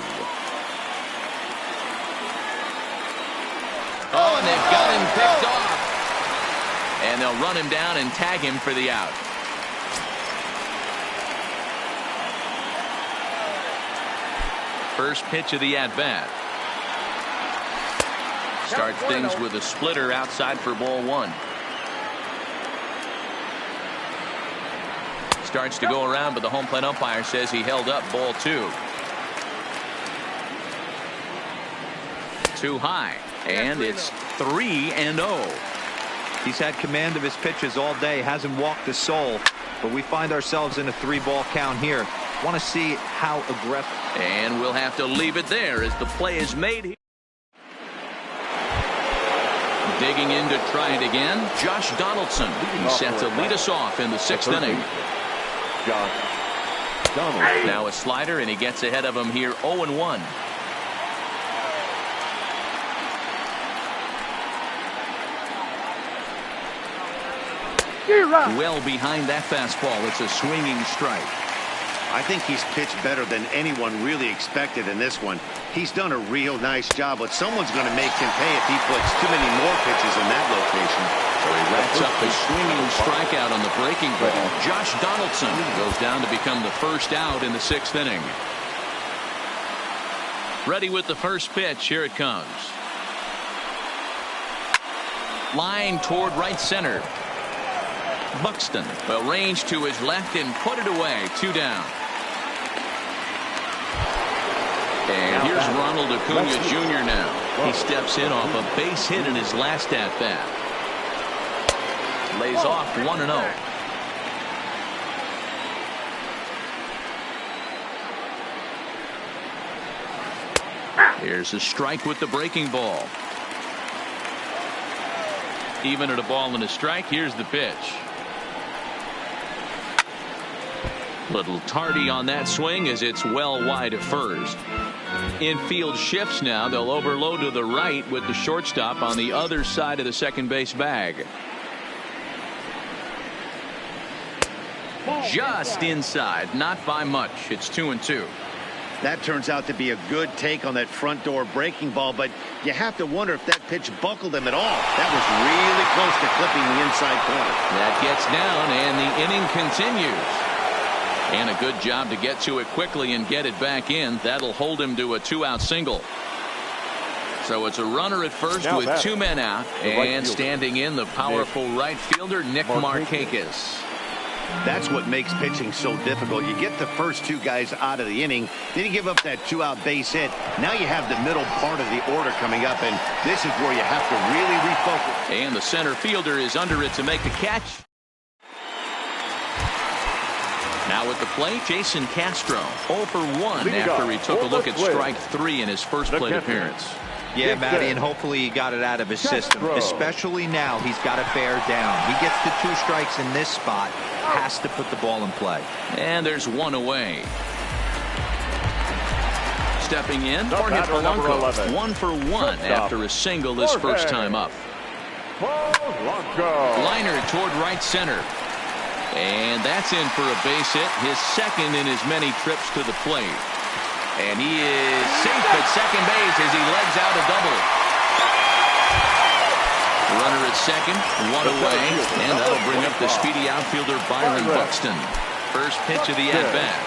Oh, and they've got him picked off. And they'll run him down and tag him for the out. First pitch of the at-bat. Starts things with a splitter outside for ball 1. Starts to go around, but the home plate umpire says he held up ball 2. Too high, and it's 3-0. He's had command of his pitches all day, hasn't walked a soul, but we find ourselves in a 3-ball count here. Want to see how aggressive. And we'll have to leave it there as the play is made here. Digging in to try it again, Josh Donaldson. He's set to lead us off in the 6th inning. Josh Donaldson. Now a slider, and he gets ahead of him here 0-1. Well behind that fastball. It's a swinging strike. I think he's pitched better than anyone really expected in this one. He's done a real nice job, but someone's going to make him pay if he puts too many more pitches in that location. So he racks up a swinging strikeout on the breaking ball. Josh Donaldson goes down to become the first out in the 6th inning. Ready with the first pitch. Here it comes. Line toward right center. Buxton will range to his left and put it away. 2 down. And here's Ronald Acuna Jr. now. He steps in off a base hit in his last at-bat. Lays off 1-0. Here's a strike with the breaking ball. Even at a ball and a strike, here's the pitch. Little tardy on that swing as it's well wide of first. Infield shifts now. They'll overload to the right with the shortstop on the other side of the second base bag. Just inside, not by much. It's 2-2. That turns out to be a good take on that front door breaking ball, but you have to wonder if that pitch buckled him at all. That was really close to clipping the inside corner. That gets down, and the inning continues. And a good job to get to it quickly and get it back in. That'll hold him to a 2-out single. So it's a runner at first with 2 men out, and standing in the powerful right fielder Nick Markakis. That's what makes pitching so difficult. You get the first 2 guys out of the inning, then you give up that 2-out base hit. Now you have the middle part of the order coming up, and this is where you have to really refocus. And the center fielder is under it to make the catch. Now at the plate, Jason Castro, 0 for 1 after he took a look at strike 3 in his first plate appearance. Yeah, Matty, and hopefully he got it out of his system. Especially now, he's got to bear down. He gets the 2 strikes in this spot, has to put the ball in play. And there's 1 away. Stepping in, Jorge Polanco, 1 for 1 after a single his first time up. Liner toward right center. And that's in for a base hit, his second in as many trips to the plate. And he is safe at second base as he legs out a double. Runner at second, 1 away, and that'll bring up the speedy outfielder Byron Buxton. First pitch of the at-bat.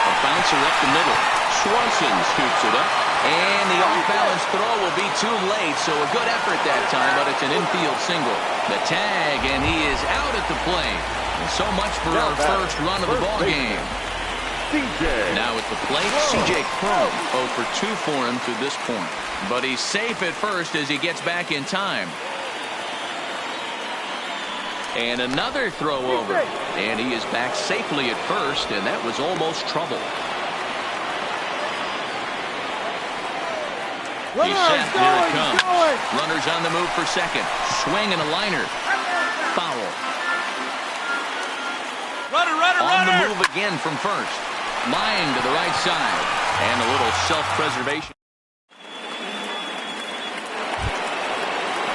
A bouncer up the middle. Swanson scoops it up, and the off-balance throw will be too late, so a good effort that time, but it's an infield single. The tag, and he is out at the plate. And so much for our first run of the ball game. Now at the plate, C.J. Cron, 0 for 2 for him to this point. But he's safe at first as he gets back in time. And another throw over. And he is back safely at first, and that was almost trouble. He's set. Here it comes. Runners on the move for second. Swing and a liner. Foul. On the move again from first. Line to the right side. And a little self-preservation.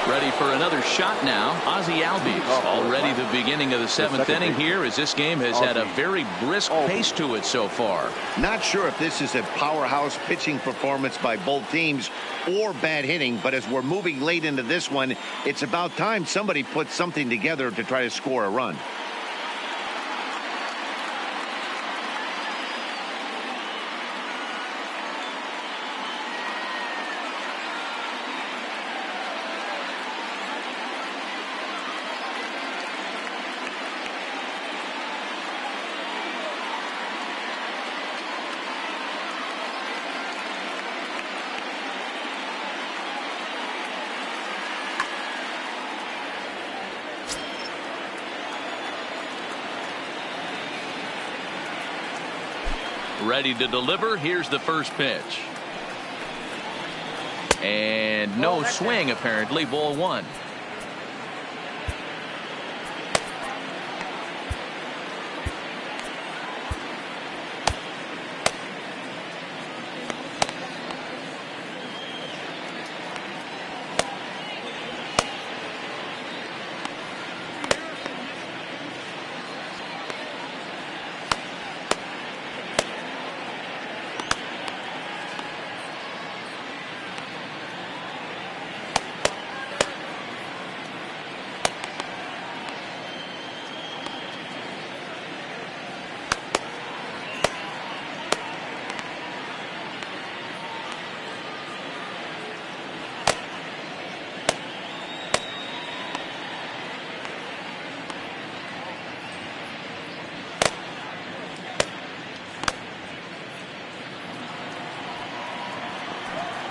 Ready for another shot now. Ozzie Albies. Already the beginning of the 7th inning here as this game has had a very brisk pace to it so far. Not sure if this is a powerhouse pitching performance by both teams or bad hitting, but as we're moving late into this one, it's about time somebody puts something together to try to score a run. Ready to deliver. Here's the first pitch. And no swing, apparently. Ball 1.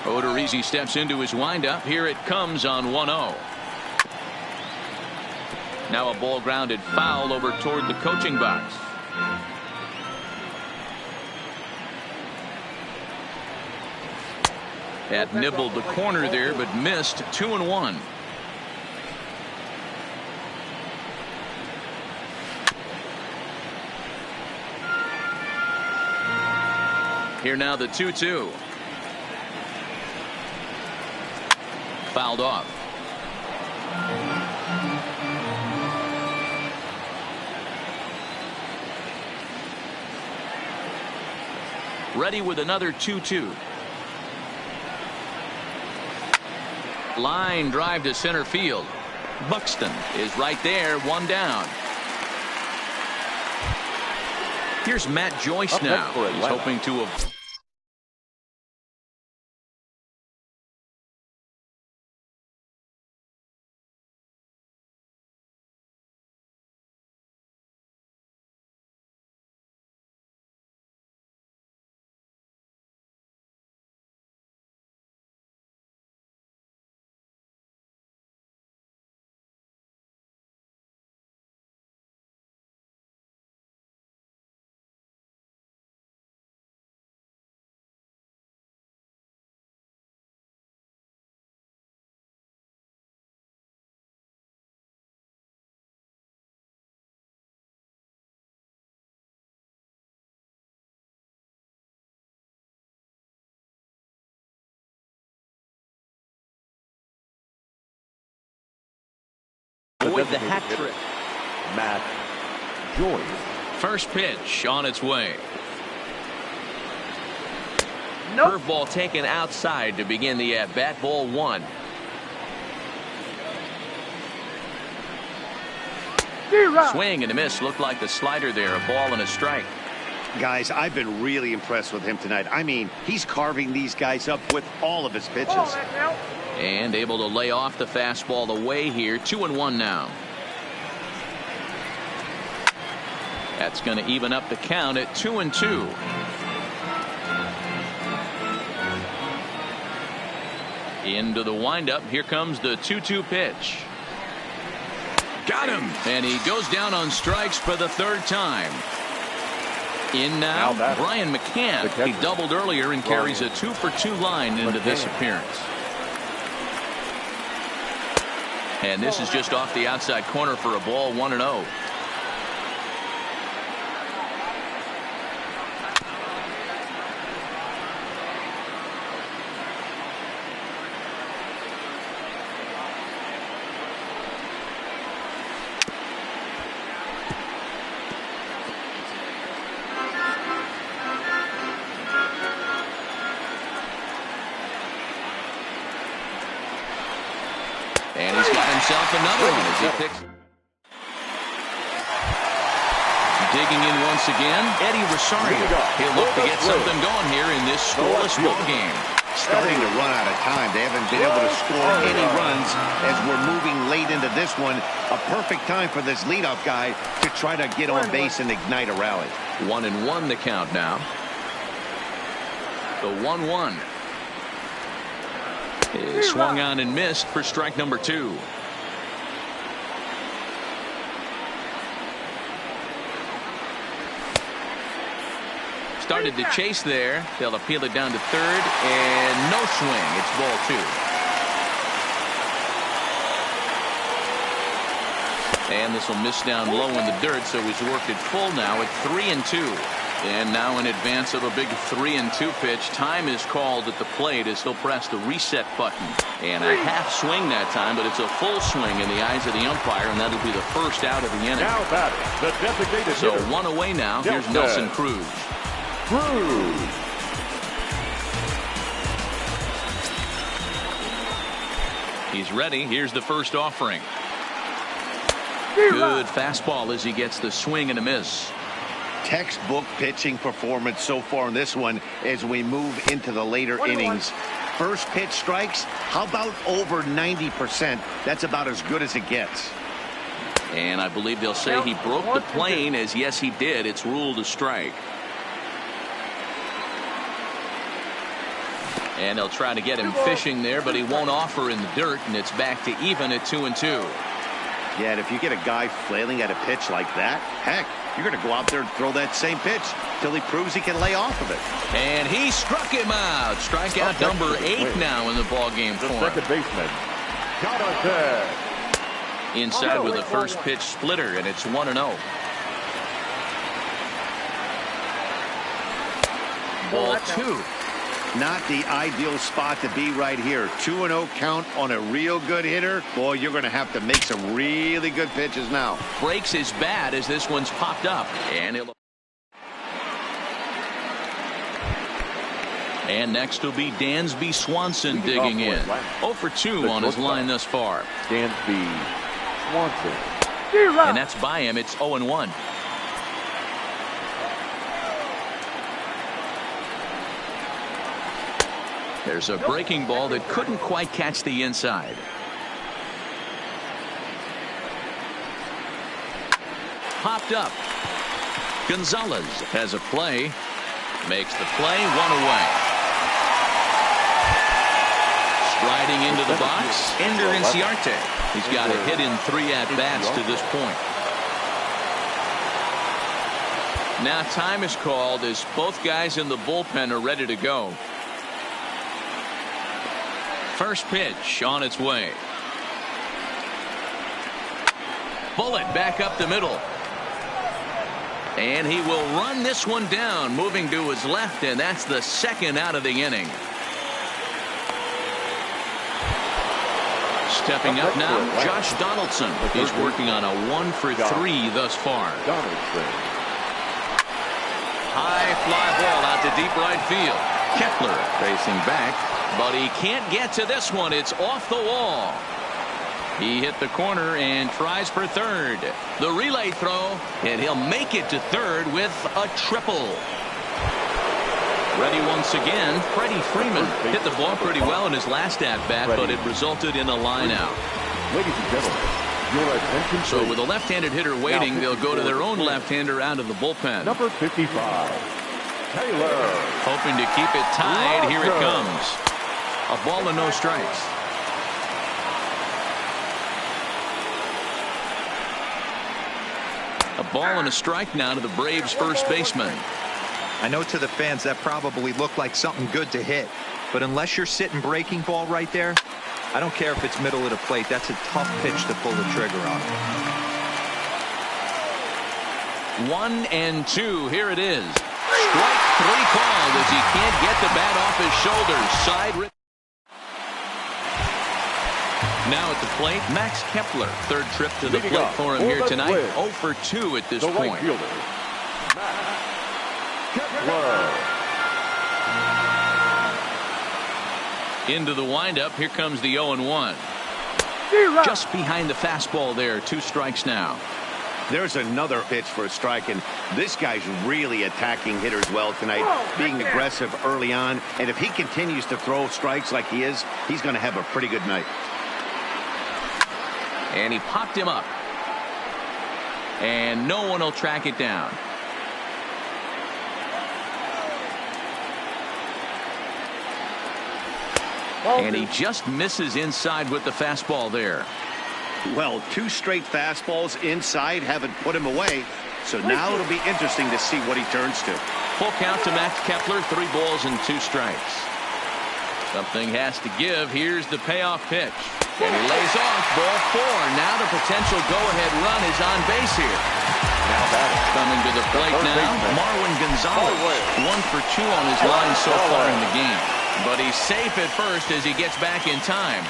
Odorizzi steps into his windup. Here it comes on 1-0. Now a ball grounded foul over toward the coaching box. That nibbled the corner there, but missed. 2-1. Here now the 2-2. Fouled off. Ready with another 2-2. Line drive to center field. Buxton is right there, one down. Here's Matt Joyce now. He's hoping to avoid the hat trick. Matt Joyce. First pitch on its way. Nope. Curveball taken outside to begin the at-bat. Ball one. Swing and a miss. Looked like the slider there. A ball and a strike. Guys, I've been really impressed with him tonight. I mean, he's carving these guys up with all of his pitches. And able to lay off the fastball away here. 2-1 now. That's going to even up the count at 2-2. Into the windup. Here comes the 2-2 pitch. Got him. And he goes down on strikes for the third time. In now Brian McCann. He doubled earlier and carries a 2-for-2 line into this appearance. And this is just off the outside corner for a ball. 1-0. And he's got himself another one as he picks. Digging in once again, Eddie Rosario. He'll look to get something going here in this scoreless ball game. Starting to run out of time. They haven't been able to score any runs as we're moving late into this one. A perfect time for this leadoff guy to try to get on base and ignite a rally. 1-1 the count now. The 1-1. He swung on and missed for strike number 2. Started to chase there. They'll appeal it down to third, and no swing. It's ball 2. And this will miss down low in the dirt, so he's worked it full now at 3-2. And now in advance of a big 3-2 pitch, time is called at the plate as he'll press the reset button. And a half swing that time, but it's a full swing in the eyes of the umpire, and that'll be the first out of the inning. Now batter, the designated so hitter. one away now. Here's Nelson Cruz. He's ready. Here's the first offering. Good fastball as he gets the swing and a miss. Textbook pitching performance so far in this one as we move into the later innings. First pitch strikes, how about over 90%? That's about as good as it gets. And I believe they'll say he broke the plane, as yes he did. It's ruled a strike. And they'll try to get him fishing there, but he won't offer in the dirt, and it's back to even at 2-2. Yeah, and if you get a guy flailing at a pitch like that, heck, you're going to go out there and throw that same pitch till he proves he can lay off of it. And he struck him out. Strikeout number 8 now in the ballgame for him. Second baseman, Jonathan. Inside with a first pitch splitter, and it's 1-0. Ball 2. Not the ideal spot to be right here. 2-0 count on a real good hitter. Boy, you're going to have to make some really good pitches now. Breaks his bat as this one's popped up. And next will be Dansby Swanson digging in. 0 for 2 on his line thus far. Dansby Swanson. And that's by him. It's 0-1. There's a breaking ball that couldn't quite catch the inside. Popped up. Gonzalez has a play. Makes the play, 1 away. Striding into the box, Ender Inciarte. He's got a hit in 3 at-bats to this point. Now time is called as both guys in the bullpen are ready to go. First pitch on its way. Bullet back up the middle. And he will run this one down, moving to his left, and that's the second out of the inning. Stepping up now, Josh Donaldson. He's working on a 1 for 3 thus far. High fly ball out to deep right field. Kepler facing back, but he can't get to this one. It's off the wall. He hit the corner and tries for third. The relay throw, and he'll make it to third with a triple. Ready once again, Freddie Freeman hit the ball pretty well in his last at-bat, but it resulted in a line out. Ladies and gentlemen, your attention. So with a left-handed hitter waiting, they'll go to their own left-hander out of the bullpen. Number 55, Taylor. Hoping to keep it tied. Here it comes. A ball and no strikes. A ball and a strike now to the Braves' first baseman. I know to the fans that probably looked like something good to hit, but unless you're sitting breaking ball right there, I don't care if it's middle of the plate. That's a tough pitch to pull the trigger on. 1-2. Here it is. Strike 3 called as he can't get the bat off his shoulders. Side. Now at the plate, Max Kepler. Third trip to the plate for him here tonight. 0 for 2 at this point. Into the windup. Here comes the 0-1. Just behind the fastball there. 2 strikes now. There's another pitch for a strike, and this guy's really attacking hitters well tonight, being aggressive early on. And if he continues to throw strikes like he is, he's going to have a pretty good night. And he popped him up. And no one will track it down. And he just misses inside with the fastball there. Well, 2 straight fastballs inside haven't put him away. So now it'll be interesting to see what he turns to. Full count to Max Kepler. 3 balls and 2 strikes. Something has to give. Here's the payoff pitch. And he lays off ball 4. Now the potential go-ahead run is on base here. Now batting. Coming to the plate now, Marwin Gonzalez. 1 for 2 on his line so far in the game. But he's safe at first as he gets back in time.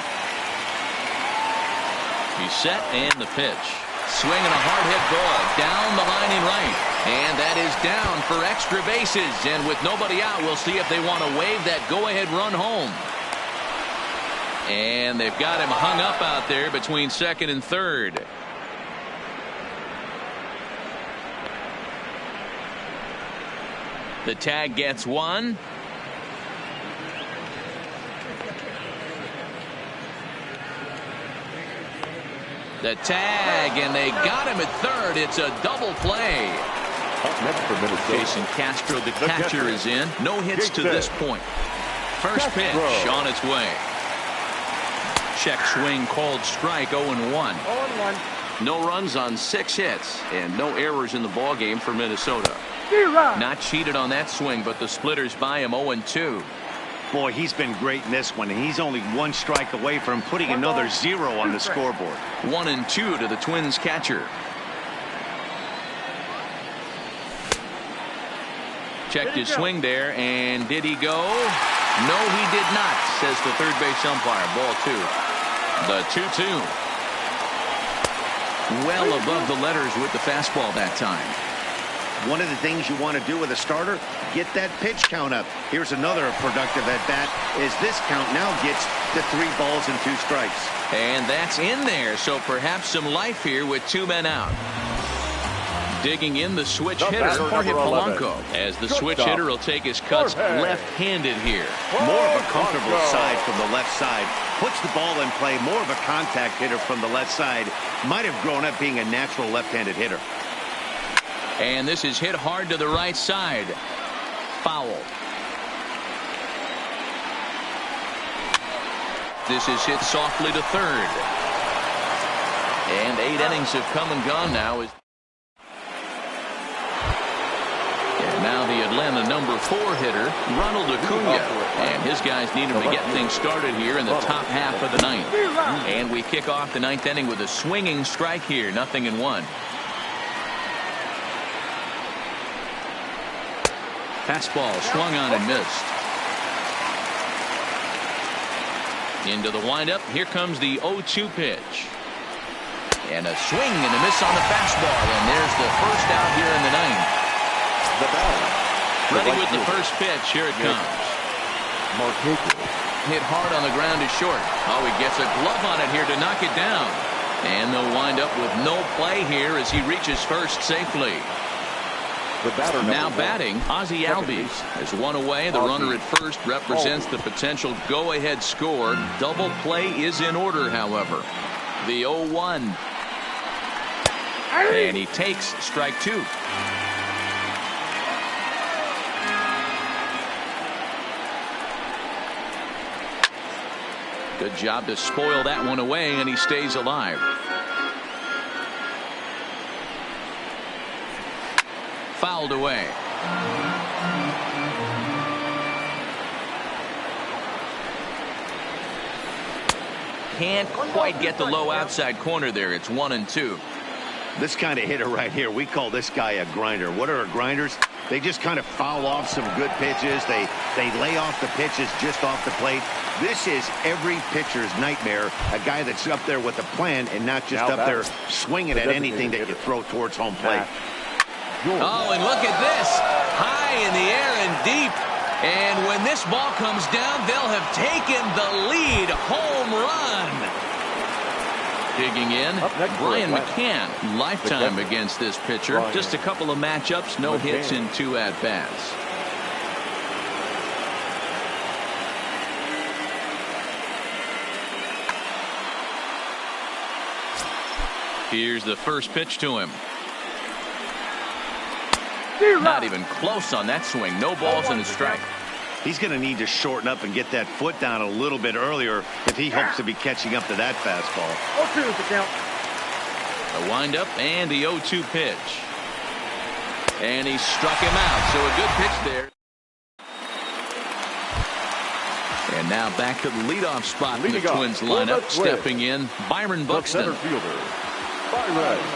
He's set and the pitch. Swinging a hard hit ball down the line in right. And that is down for extra bases. And with nobody out, we'll see if they want to wave that go-ahead run home. And they've got him hung up out there between second and third. The tag gets 1. The tag, and they got him at third. It's a double play. Up next for Minnesota, Jason Castro, the catcher, is in. No hits to this point. First pitch on its way. Check swing called strike. 0-1. 0-1. No runs on 6 hits and no errors in the ball game for Minnesota. Not cheated on that swing, but the splitters by him. 0-2. Boy, he's been great in this one, and he's only 1 strike away from putting another 0 on the scoreboard. 1-2 to the Twins catcher. Checked his swing there, and did he go? No, he did not, says the third base umpire. Ball 2. The 2-2. Well above the letters with the fastball that time. One of the things you want to do with a starter, get that pitch count up. Here's another productive at-bat as this count now gets to 3 balls and 2 strikes. And that's in there, so perhaps some life here with 2 men out. Digging in the switch hitter, Jorge Polanco, as the switch hitter will take his cuts left-handed here. More of a comfortable side from the left side. Puts the ball in play. More of a contact hitter from the left side. Might have grown up being a natural left-handed hitter. And this is hit hard to the right side. Foul. This is hit softly to third. And 8 innings have come and gone now. And now the Atlanta number 4 hitter, Ronald Acuna. And his guys need him to get things started here in the top half of the 9th. And we kick off the 9th inning with a swinging strike here. 0-1. Fastball swung on and missed. Into the windup. Here comes the 0-2 pitch. And a swing and a miss on the fastball. And there's the first out here in the 9th. Ready with the first pitch. Here it comes. Hit hard on the ground to short. Oh, he gets a glove on it here to knock it down. And they'll wind up with no play here as he reaches first safely. Now batting, Ozzie Albies has 1 away. The runner at first represents the potential go-ahead score. Double play is in order, however. The 0-1. And he takes strike 2. Good job to spoil that one away, and he stays alive. Fouled away. Can't quite get the low outside corner there. It's 1-2. This kind of hitter right here, we call this guy a grinder. What are grinders? They just kind of foul off some good pitches. They lay off the pitches just off the plate. This is every pitcher's nightmare. A guy that's up there with a plan and not just up there swinging at anything that you throw towards home plate. Oh, and look at this. High in the air and deep. And when this ball comes down, they'll have taken the lead. Home run. Digging in, Brian McCann, lifetime against this pitcher. Just a couple of matchups, no hits in 2 at-bats. Here's the first pitch to him. Not even close on that swing. No balls and a strike. He's going to need to shorten up and get that foot down a little bit earlier if he hopes to be catching up to that fastball. 0-2 is the count. The windup and the 0-2 pitch. And he struck him out. So a good pitch there. And now back to the leadoff spot in the Twins lineup. Stepping in, Byron Buxton. Center fielder, Byron Buxton.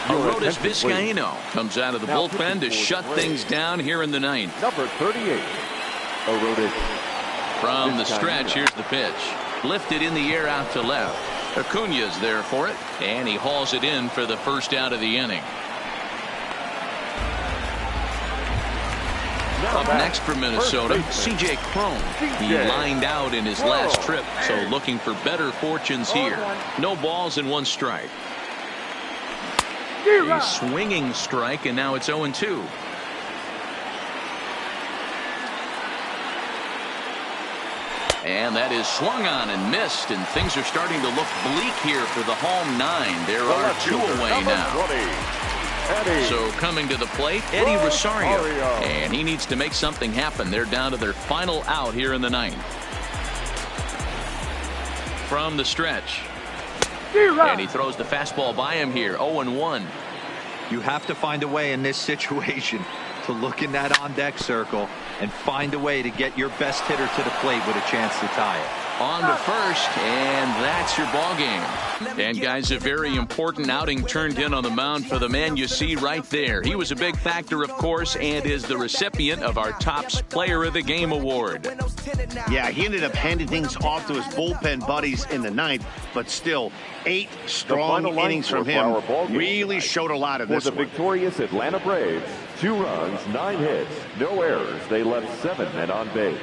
Aroldis Vizcaíno comes out of the bullpen to shut things down here in the 9th. Number 38, Aroldis. From the stretch, here's the pitch. Lifted in the air out to left. Acuna's there for it, and he hauls it in for the first out of the inning. Up next for Minnesota, C.J. Cron. He lined out in his last trip, so looking for better fortunes here. No balls and 1 strike. A swinging strike, and now it's 0-2. And that is swung on and missed, and things are starting to look bleak here for the home 9. There are 2 away now. So coming to the plate, Eddie Rosario. And he needs to make something happen. They're down to their final out here in the ninth. From the stretch. And he throws the fastball by him here. 0-1. You have to find a way in this situation to look in that on-deck circle and find a way to get your best hitter to the plate with a chance to tie it. On to first, and that's your ball game. And guys, a very important outing turned in on the mound for the man you see right there. He was a big factor, of course, and is the recipient of our Topps Player of the Game award. Yeah, he ended up handing things off to his bullpen buddies in the ninth, but still 8 strong innings from him really showed a lot of this one. For the victorious Atlanta Braves, 2 runs, 9 hits, no errors. They left 7 men on base.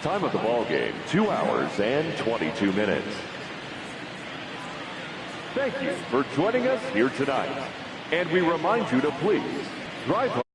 Time of the ball game, 2 hours and 22 minutes. Thank you for joining us here tonight. And we remind you to please drive home.